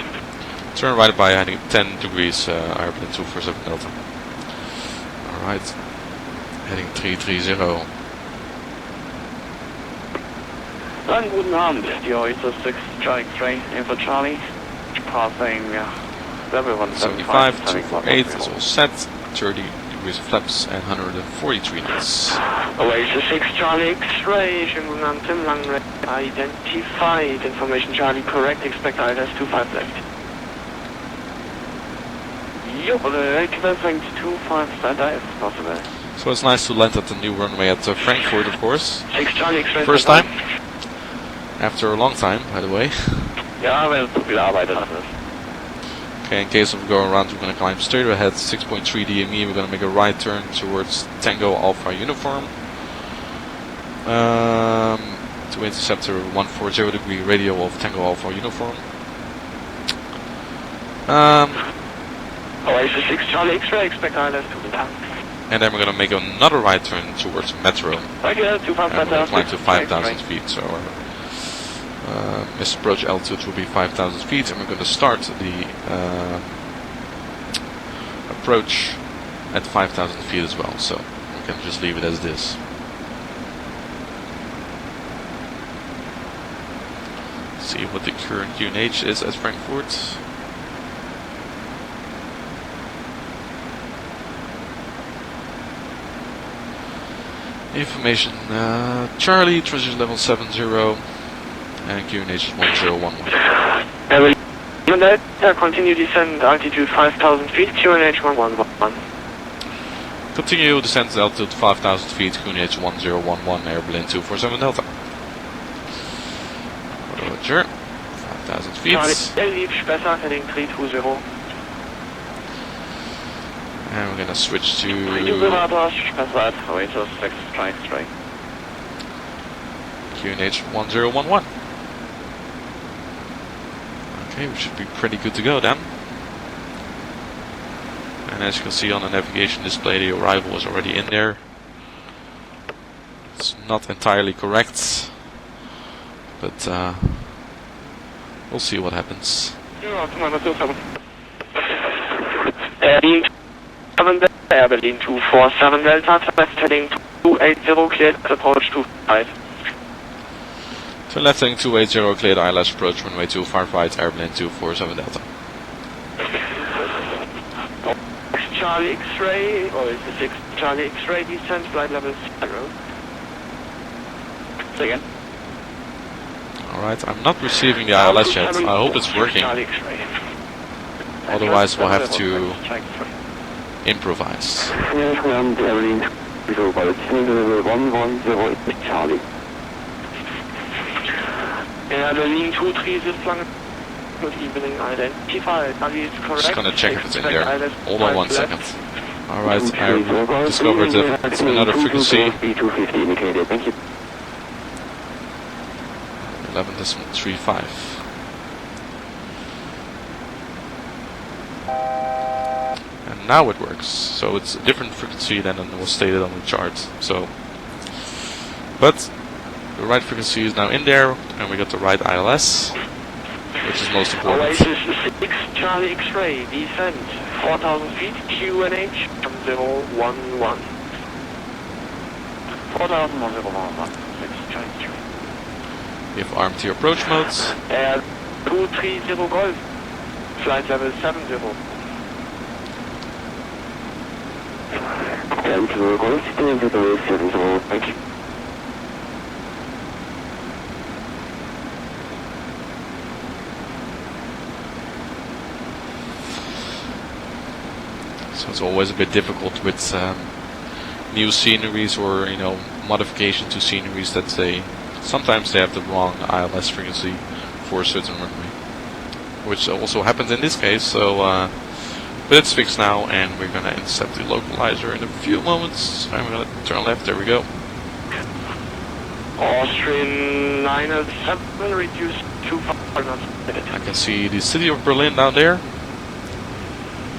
Turn right by heading 10 degrees, airplane 247 Delta. Alright, heading 330. Dann guten Abend, die ATC 6 Charlie X-ray, Info Charlie, passing level 175, 248 is all set, 30 degrees of flaps and 143 knots. ATC 6 Charlie X-ray, schönen guten Abend, Tim Langen, identified, information Charlie correct, expect ILS 25 left. Yup, equivalent 25 standard if possible. So it's nice to land at the new runway at Frankfurt, of course. 6 Charlie X-ray. First time. After a long time, by the way. Ja, weil es zu viel Arbeit ist. Okay, in case of going around, we're going to climb straight ahead, 6.3 DME, we're going to make a right turn towards Tango Alpha uniform. To intercept a 140 degree radial of Tango Alpha uniform. ATC 6 Charlie X-ray, expect ILS 25. And then we're going to make another right turn towards Metro. Okay, And we're going to climb to 5,000 feet, so this approach altitude will be 5,000 feet, and we're going to start the approach at 5,000 feet as well, so we can just leave it as this. See what the current QNH is at Frankfurt. Information, Charlie, transition level 70, and QNH is 1011. Continue descent altitude 5,000 feet, QNH 111. Continue descent altitude 5,000 feet, QNH 1011, airplane 247 Delta. Roger, 5,000 feet. Charlie, leave Spessart heading 320. And we're gonna switch to Spessart, ATC 6 Charlie X-ray. QNH 1011. Okay, we should be pretty good to go then. And as you can see on the navigation display, the arrival is already in there. It's not entirely correct, but we'll see what happens. Berlin 247 Delta, left heading 280, cleared approach 25. To left heading 280, cleared ILS approach runway 25 right, airplane 247 Delta. Charlie X-ray, or is the 6 Charlie X-ray descent flight level 0. Again. Alright, I'm not receiving the ILS yet. I hope it's working. Otherwise we'll have to improvise. Berlin 2-3 is long. Good evening, identified. Is correct. Just gonna check if it's in there. Hold on 1 second. Alright, I discovered that it's another frequency. 11.35. And now it works. So it's a different frequency than it was stated on the chart. So, but the right frequency is now in there, and we got the right ILS, which is most important. Oasis 6 Charlie X-ray, descent 4,000 feet, QNH 011. 4,011, 6 Charlie X-ray. We have armed to approach modes. 230 Golf, flight level 70. Thank you. So it's always a bit difficult with new sceneries or modification to sceneries that sometimes they have the wrong ILS frequency for a certain runway, which also happens in this case. So, but it's fixed now, and we're gonna intercept the localizer in a few moments. I'm gonna turn left. There we go. Austrian 907 reduced to 5 knots. I can see the city of Berlin down there.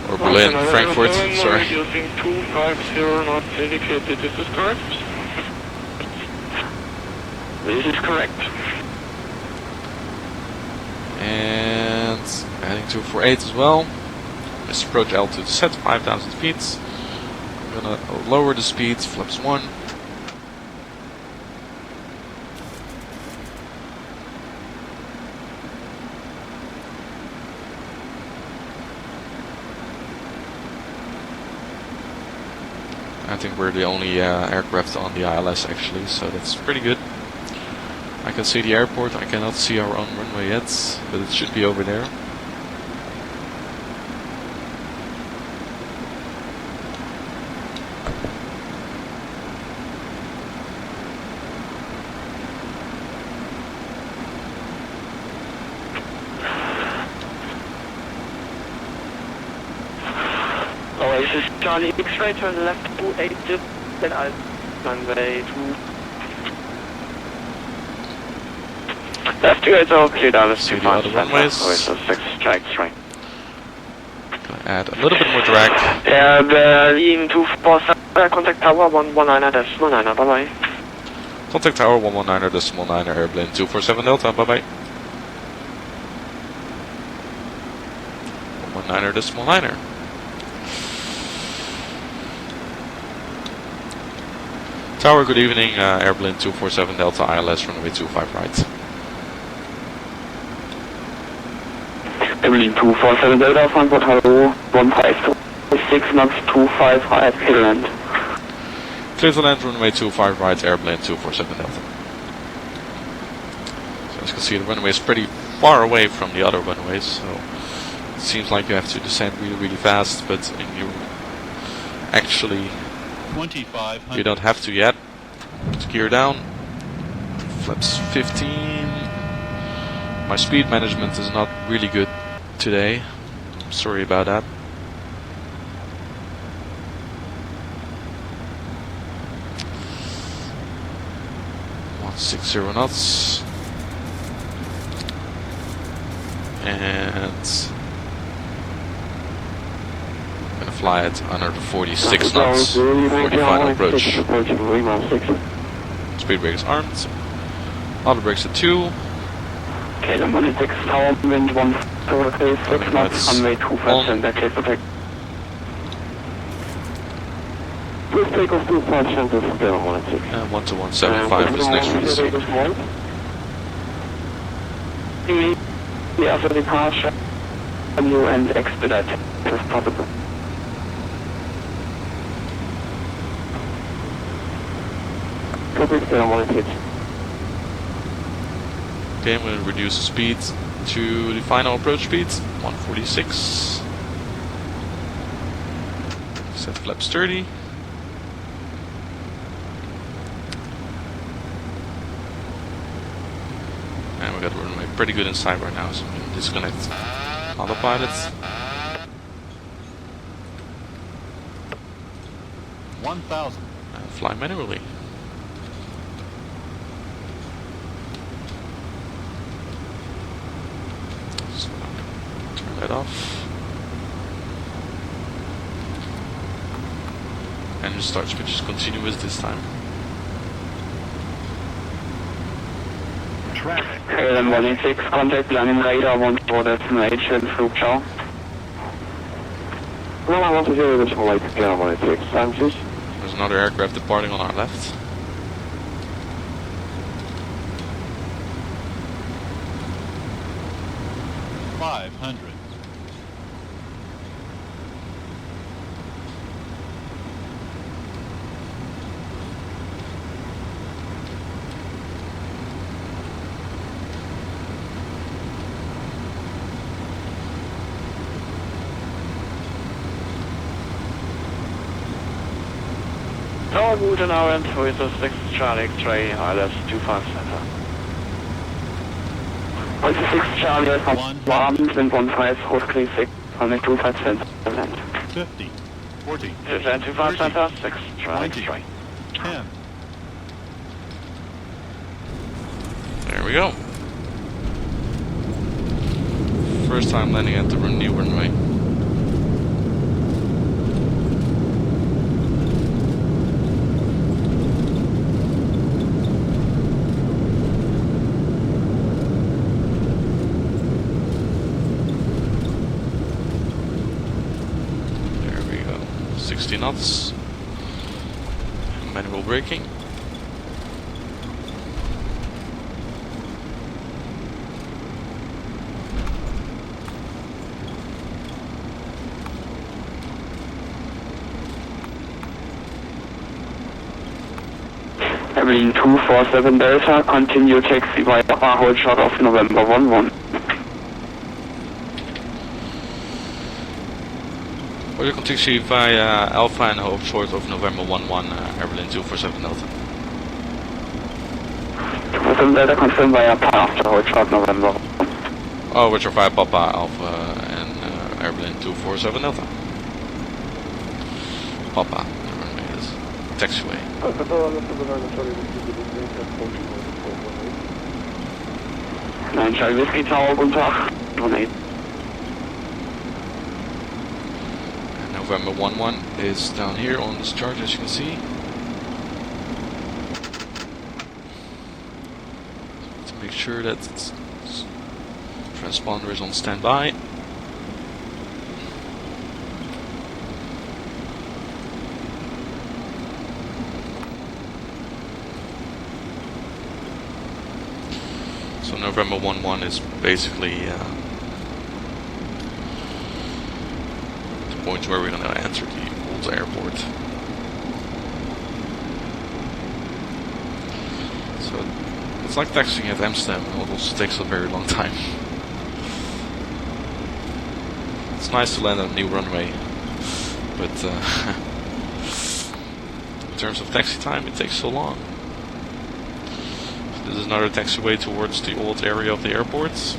Or Berlin, Frankfurt, sorry. Reducing 250 knots indicated. This is correct? This is correct. And heading to 48 as well. Let's approach altitude set 5,000 feet. I'm gonna lower the speed, flaps 1. I think we're the only aircraft on the ILS actually, so that's pretty good. I can see the airport. I cannot see our own runway yet, but it should be over there. Oasis Charlie X-ray, turn left 280, then I'll runway 2. Left 280, cleared Alps See the other runways. Oasis 6 Charlie X-ray. Gonna add a little bit more drag. Berlin 247, contact tower 119.9, bye bye. Contact tower 119.9, airplane 247 Delta, bye bye. 119.9. Tower, good evening, airplane 247 Delta ILS, runway 25 right. Berlin 247 Delta, Frankfurt, hello, 156 knots, 25 right, clear to land. Clear to land, runway 25 right, airplane 247 Delta. So as you can see, the runway is pretty far away from the other runways, so it seems like you have to descend really, really fast, but you actually... You don't have to yet. Let's gear down. Flaps 15. My speed management is not really good today. Sorry about that. .160 knots. And fly it under the 46 knots for the final approach. Speed brake is armed. Auto brakes at 2. Okay, then 106 tower, wind 1, 6 knots, runway 25, that clear protect. Please take off 25 center, scale 106. And 12175 is next frequency. After departure, new and expedite as possible. Copy, scale 106. Okay, I'm going to reduce the speed to the final approach speed, 146. Set flaps 30. And we got the runway pretty good inside right now, so I'm going to disconnect autopilot. 1,000. And fly manually. So turn that off. And the start switch is continuous this time. Traffic. KLM 186, contact Langen Radar 14 destination, Flugschau. Well, I want to hear this like KLM 186. Time, please. There's another aircraft departing on our left. Tower Route an hour and 6 Charlie X-ray, ILS 25 Center. 6 Charlie from Abend, wind 15, route 36, connect 25 Center, land. 50. 40. Land 25 Center, 6 Charlie X-ray. 10. There we go. First time landing at the new runway. There we go. 60 knots. Manual braking. Berlin 247 Delta, continue taxi via hold short of November 11. Or you can taxi via Alpha and hold short of November 11, Berlin 247 Delta. 247 Delta, confirm via PA after hold short November 1. Oh, which are via Papa Alpha and Berlin 247 Delta. Papa, the runway is taxiway. Nine Charlie Whiskey Tower, guten Tag. 18. And November 11 is down here on this chart, as you can see. To make sure that transponder is on standby. So November 11 is basically the point where we're going to enter the old airport. So it's like taxiing at Amsterdam, it also takes a very long time. It's nice to land on a new runway, but in terms of taxi time it takes so long. This is another taxiway towards the old area of the airport. This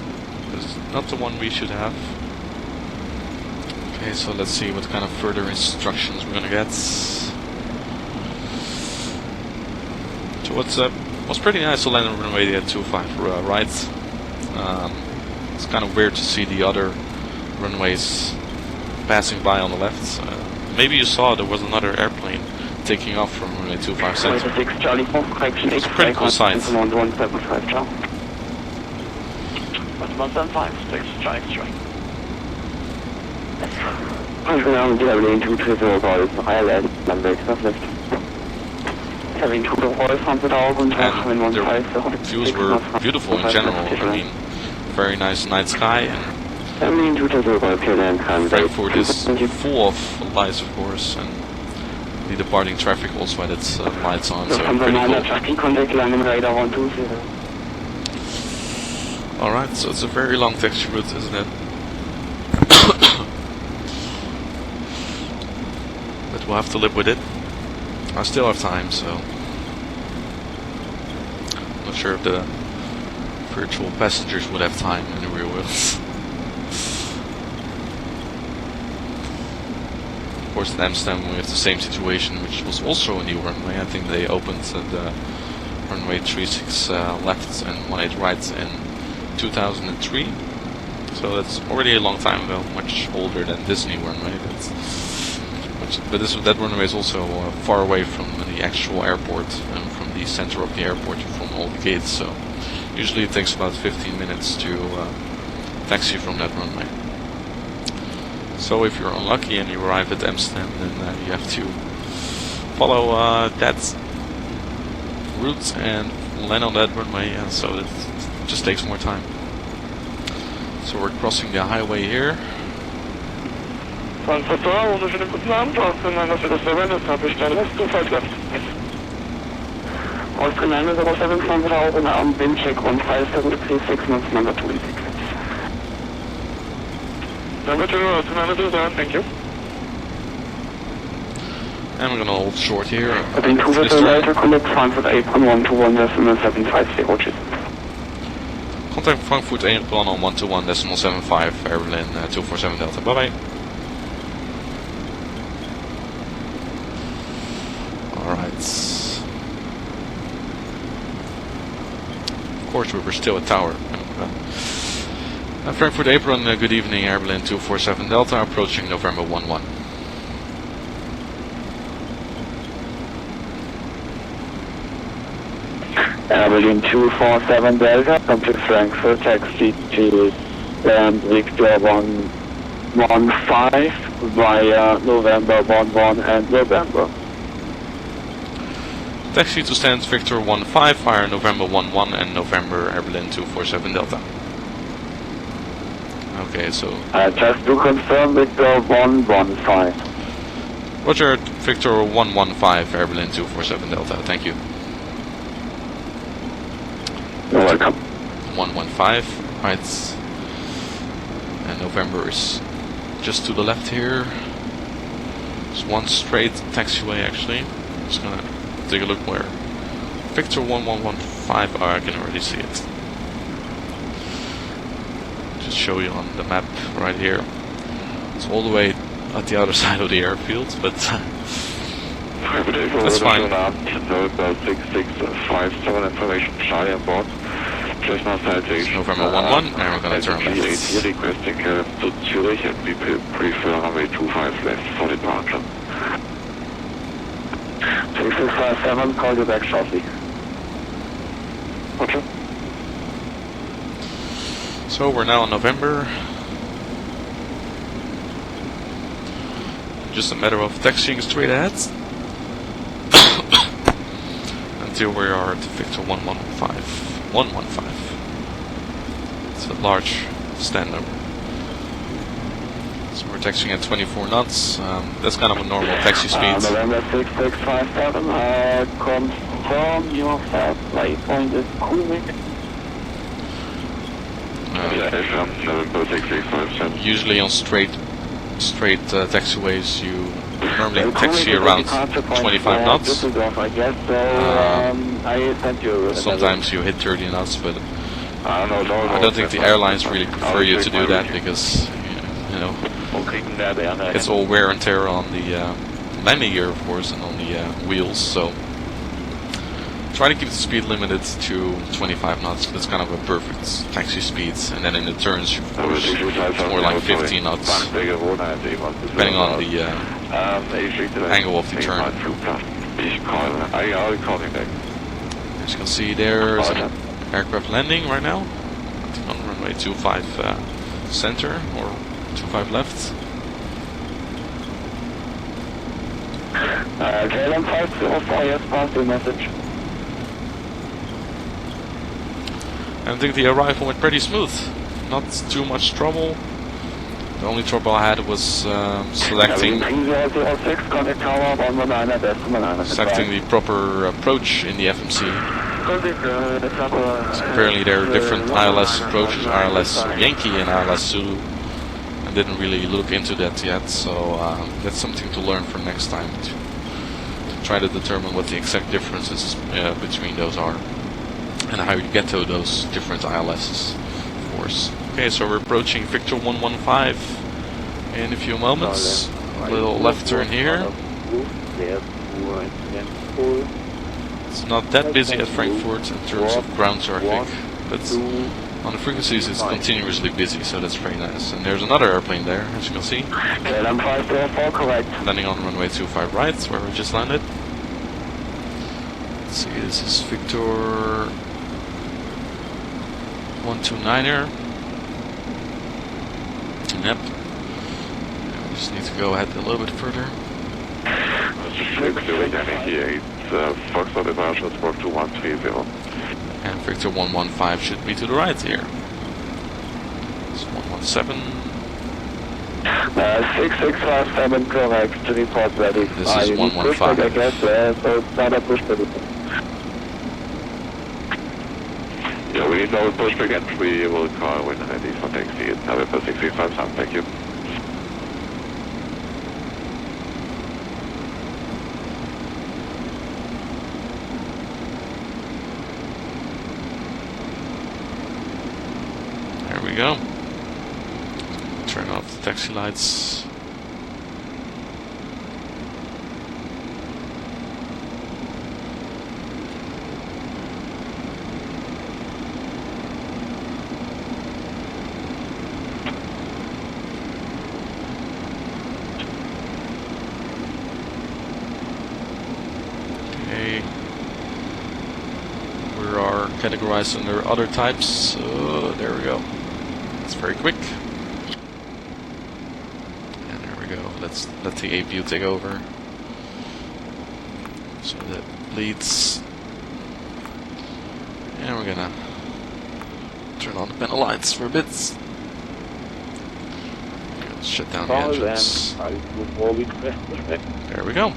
is not the one we should have. Okay, so let's see what kind of further instructions we're gonna get. So what's pretty nice to land on runway at 25 right. It's kind of weird to see the other runways passing by on the left. Maybe you saw there was another airplane taking off from runway 25 center. 6 Charlie 4, correction It's a pretty cool sight. 175, ciao. 175, 6 Charlie X-ray. Control Berlin 230 Golf, ILS, Lambert, left. Having 2 Golf from the Tower, guten Tag, And the views were beautiful in general. I mean, very nice night sky, and Berlin 230 Golf, KLM, Frankfurt is full of lights, of course, and the departing traffic also had its lights on, so pretty cool. Contact Langen Radar 120. Alright, so it's a very long taxi route, isn't it? But we'll have to live with it. I still have time, so I'm not sure if the virtual passengers would have time in the real world. Of course, at Amsterdam we have the same situation, which was also a new runway. I think they opened the runway 36 left and 18 right in 2003. So that's already a long time ago, much older than this new runway. But that runway is also far away from the actual airport and from the center of the airport, from all the gates. So usually it takes about 15 minutes to taxi from that runway. So if you're unlucky and you arrive at Amsterdam, then you have to follow that route and land on that runway. So it just takes more time. So we're crossing the highway here. Frankfurt, wunderschönen guten Abend, Austrian Langen Radar 7, Pushback, left 25 left. Austrian Langen Radar 7, Frankfurt, open arm, wind check 1576, number 26. Number 2, Austrian Langen Radar 7, thank you. And we're gonna hold short here. Vancouver to later, connect Frankfurt Apron 121.750, cheers. Contact Frankfurt Apron on 121.75, Berlin 247 Delta. Bye bye. Alright. Of course, we were still at Tower. Frankfurt Apron, good evening, Air Berlin 247 Delta, approaching November 11. Air Berlin 247 Delta, come to Frankfurt, taxi to Victor 115 via November 11 and November. Taxi to stand Victor 15 via November 11 and November Air Berlin 247 Delta. Okay, so just to confirm Victor 115. Roger, Victor 115 Air Berlin 247 Delta, thank you. You're welcome. 115, right, and November is just to the left here. There's one straight taxiway actually. I'm just gonna take a look where Victor 1115 are. I can already see it. Just show you on the map right here. It's all the way at the other side of the airfield, but that's fine. 6657 information, Charlie on board. Just now It's November 11, and we're gonna turn left. Requesting to Zurich, and we prefer runway 25 left for departure. 6657, call you back shortly. Roger. So we're now in November. Just a matter of taxiing straight ahead until we are at Victor 115. It's a large stand number. So we're taxiing at 24 knots. That's kind of a normal taxi speed. November 6657, confirm your flight point is cooling. Usually on straight taxiways you normally taxi around 25 knots. Sometimes you hit 30 knots, but I don't think the airlines really prefer you to do that because you know it's all wear and tear on the landing gear, of course, and on the wheels. So try to keep the speed limited to 25 knots. That's kind of a perfect taxi speed. And then in the turns, of course, it's more like 15 knots, depending on the angle of the turn. As you can see, there's an aircraft landing right now. I think on runway 25 center or 25 left. KLM 504, yes, pass the message. I think the arrival went pretty smooth. Not too much trouble. The only trouble I had was selecting the proper approach in the FMC. Apparently there are different ILS approaches, ILS Yankee and ILS Zulu. I didn't really look into that yet, so that's something to learn for next time, to try to determine what the exact differences between those are and how you get to those different ILSs, of course. Okay, so we're approaching Victor 115 in a few moments. A little left turn here. It's not that busy at Frankfurt in terms of ground traffic, but on the frequencies it's continuously busy, so that's very nice. And there's another airplane there, as you can see. Landing on runway 25 right, where we just landed. Let's see, this is Victor 129er. Yep. We just need to go ahead a little bit further. Foxtrot departure spoke to 130. And Victor 115 should be to the right here. It's 117. 6657 correct, to report ready. This is 115. Yeah, we need our pushback and we will call when ready for taxi. Have a 6657, thank you. There we go. Turn off the taxi lights. Okay. We are categorized under other types, so there we go. It's very quick. And there we go. Let's let the A view take over. So that leads. And we're gonna turn on the panel lights for a bit. Let's shut down the engines. There we go.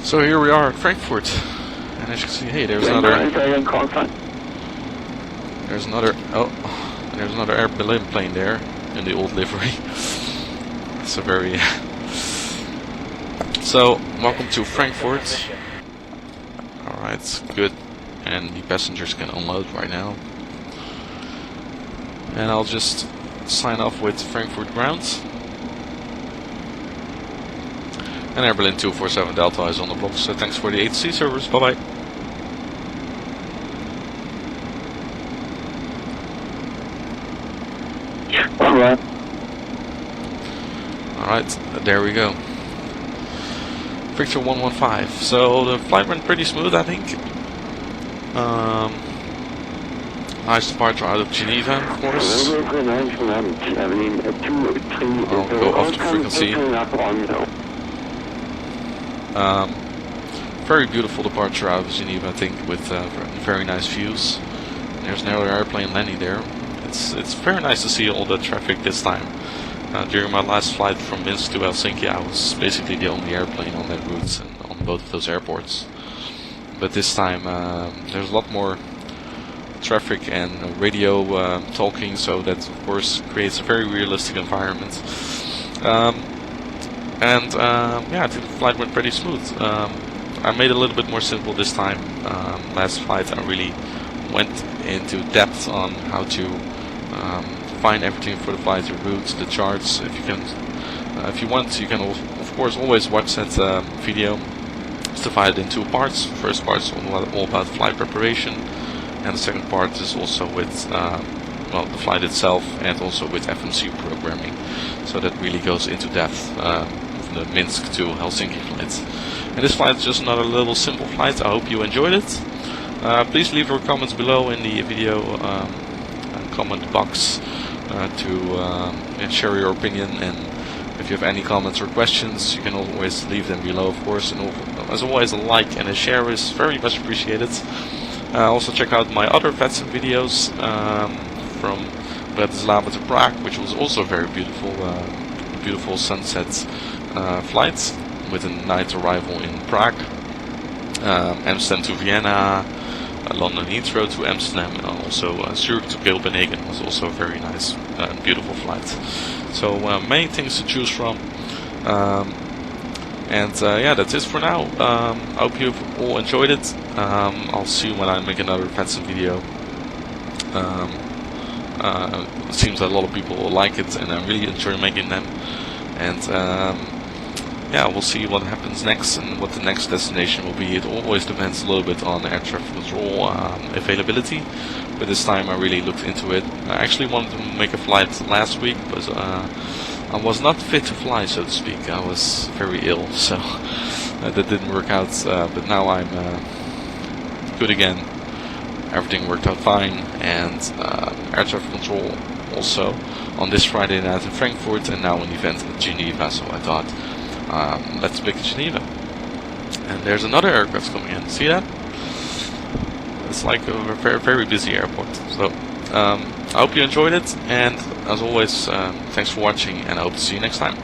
So here we are at Frankfurt. And as you can see, hey, there's another airplane plane there in the old livery. So very. So welcome to Frankfurt. All right, good. And the passengers can unload right now. And I'll just sign off with Frankfurt grounds. And Air Berlin 247 Delta is on the block. So thanks for the ATC service. Bye bye. Alright, there we go. Victor 115. So the flight went pretty smooth, I think. Nice departure out of Geneva, of course. I'll go off the frequency. Very beautiful departure out of Geneva, I think, with very nice views. There's another airplane landing there. It's very nice to see all the traffic this time. During my last flight from Minsk to Helsinki, I was basically the only airplane on that route and on both of those airports. But this time there's a lot more traffic and radio talking, so that of course creates a very realistic environment. Yeah, I think the flight went pretty smooth. I made it a little bit more simple this time. Last flight I really went into depth on how to find everything for the flight, the routes, the charts. If you want, you can of course always watch that video. It's divided in two parts. The first part is all about flight preparation, and the second part is also with well, the flight itself and also with FMC programming. So that really goes into depth from the Minsk to Helsinki flights. And this flight is just another little simple flight. I hope you enjoyed it. Please leave your comments below in the video comment box to share your opinion, and if you have any comments or questions you can always leave them below, of course, and as always a like and a share is very much appreciated. Also check out my other VATSIM videos from Bratislava to Prague, which was also very beautiful, beautiful sunset flight with a night arrival in Prague. Amsterdam to Vienna, London Heathrow to Amsterdam, and also Zurich to Copenhagen was also a very nice and beautiful flight. So many things to choose from. Yeah, that's it for now. I hope you've all enjoyed it. I'll see you when I make another VATSIM video. It seems that a lot of people like it, and I really enjoy making them. And yeah, we'll see what happens next and what the next destination will be. It always depends a little bit on air traffic control availability, but this time I really looked into it. I actually wanted to make a flight last week, but I was not fit to fly, so to speak. I was very ill, so that didn't work out, but now I'm good again. Everything worked out fine, and air traffic control also on this Friday night in Frankfurt, and now an event in Geneva, so I thought, let's pick Geneva. And there's another aircraft coming in, see that? It's like a very, very busy airport. So I hope you enjoyed it, and as always, thanks for watching, and I hope to see you next time.